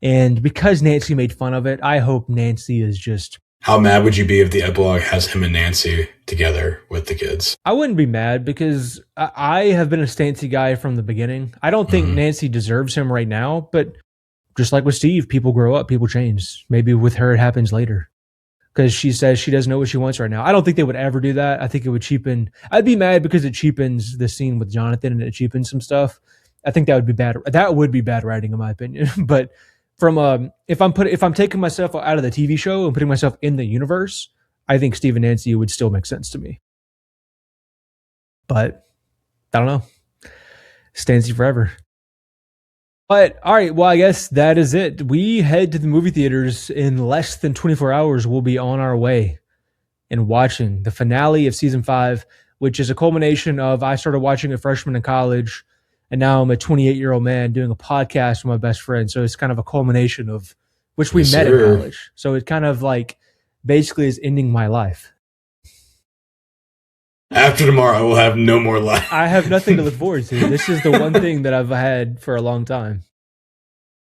And because Nancy made fun of it, I hope Nancy is just How mad would you be if the epilogue has him and Nancy together with the kids? I wouldn't be mad because I have been a Stancy guy from the beginning. I don't think Nancy deserves him right now, but just like with Steve, people grow up, people change. Maybe with her, it happens later because she says she doesn't know what she wants right now. I don't think they would ever do that. I think it would cheapen. I'd be mad because it cheapens the scene with Jonathan and it cheapens some stuff. I think that would be bad. That would be bad writing, in my opinion. But from if I'm taking myself out of the TV show and putting myself in the universe, I think Steve and Nancy would still make sense to me. But I don't know. Stancy forever. But all right, well, I guess that is it. We head to the movie theaters in less than 24 hours. We'll be on our way and watching the finale of season 5, which is a culmination of I started watching a freshman in college, and now I'm a 28-year-old man doing a podcast with my best friend. So it's kind of a culmination of which we met in college. So it kind of like basically is ending my life. After tomorrow, I will have no more life. I have nothing to look forward to. This is the one thing that I've had for a long time.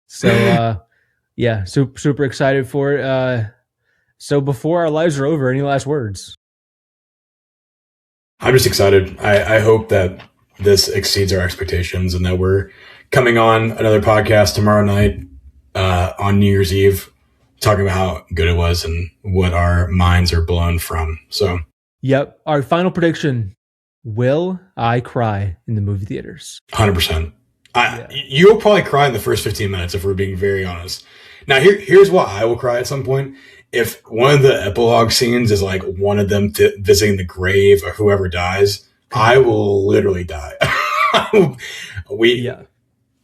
So, yeah, super excited for it. So before our lives are over, any last words? I'm just excited. I hope that this exceeds our expectations and that we're coming on another podcast tomorrow night on New Year's Eve, talking about how good it was and what our minds are blown from. So, yep. Our final prediction: will I cry in the movie theaters? 100%. You'll probably cry in the first 15 minutes if we're being very honest. Now, here's why I will cry at some point. If one of the epilogue scenes is like one of them visiting the grave of whoever dies, I will literally die.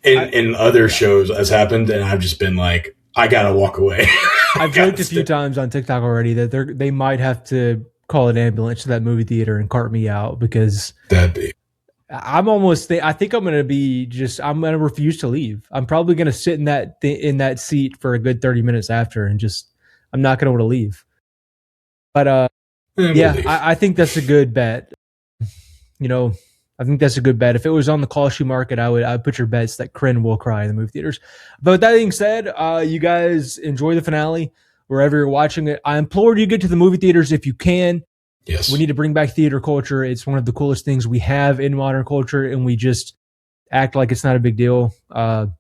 In other shows has happened, and I've just been like, I gotta walk away. I've joked a few times on TikTok already that they might have to call an ambulance to that movie theater and cart me out because that'd be. I think I'm going to refuse to leave. I'm probably going to sit in that seat for a good 30 minutes after and I'm not going to want to leave. But, I think that's a good bet. I think that's a good bet. If it was on the call shoe market, I'd put your bets that Cren will cry in the movie theaters. But with that being said, you guys enjoy the finale wherever you're watching it. I implore you to get to the movie theaters if you can. Yes. We need to bring back theater culture. It's one of the coolest things we have in modern culture, and we just act like it's not a big deal. Go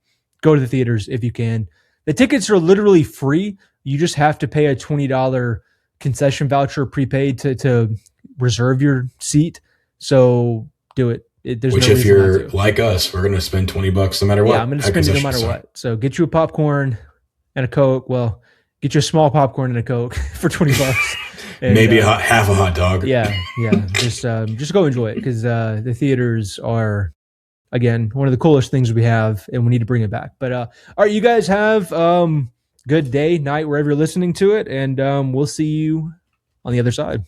to the theaters if you can. The tickets are literally free. You just have to pay a $20 concession voucher prepaid to reserve your seat. So do it. Which, if you're like us, we're going to spend $20 no matter what. Yeah, I'm going to spend it no matter what. So get you a popcorn and a Coke. Well, get you a small popcorn and a Coke for $20. And, maybe half a hot dog. Yeah. Just go enjoy it because the theaters are, again, one of the coolest things we have, and we need to bring it back. But all right, you guys have good day, night, wherever you're listening to it, and we'll see you on the other side.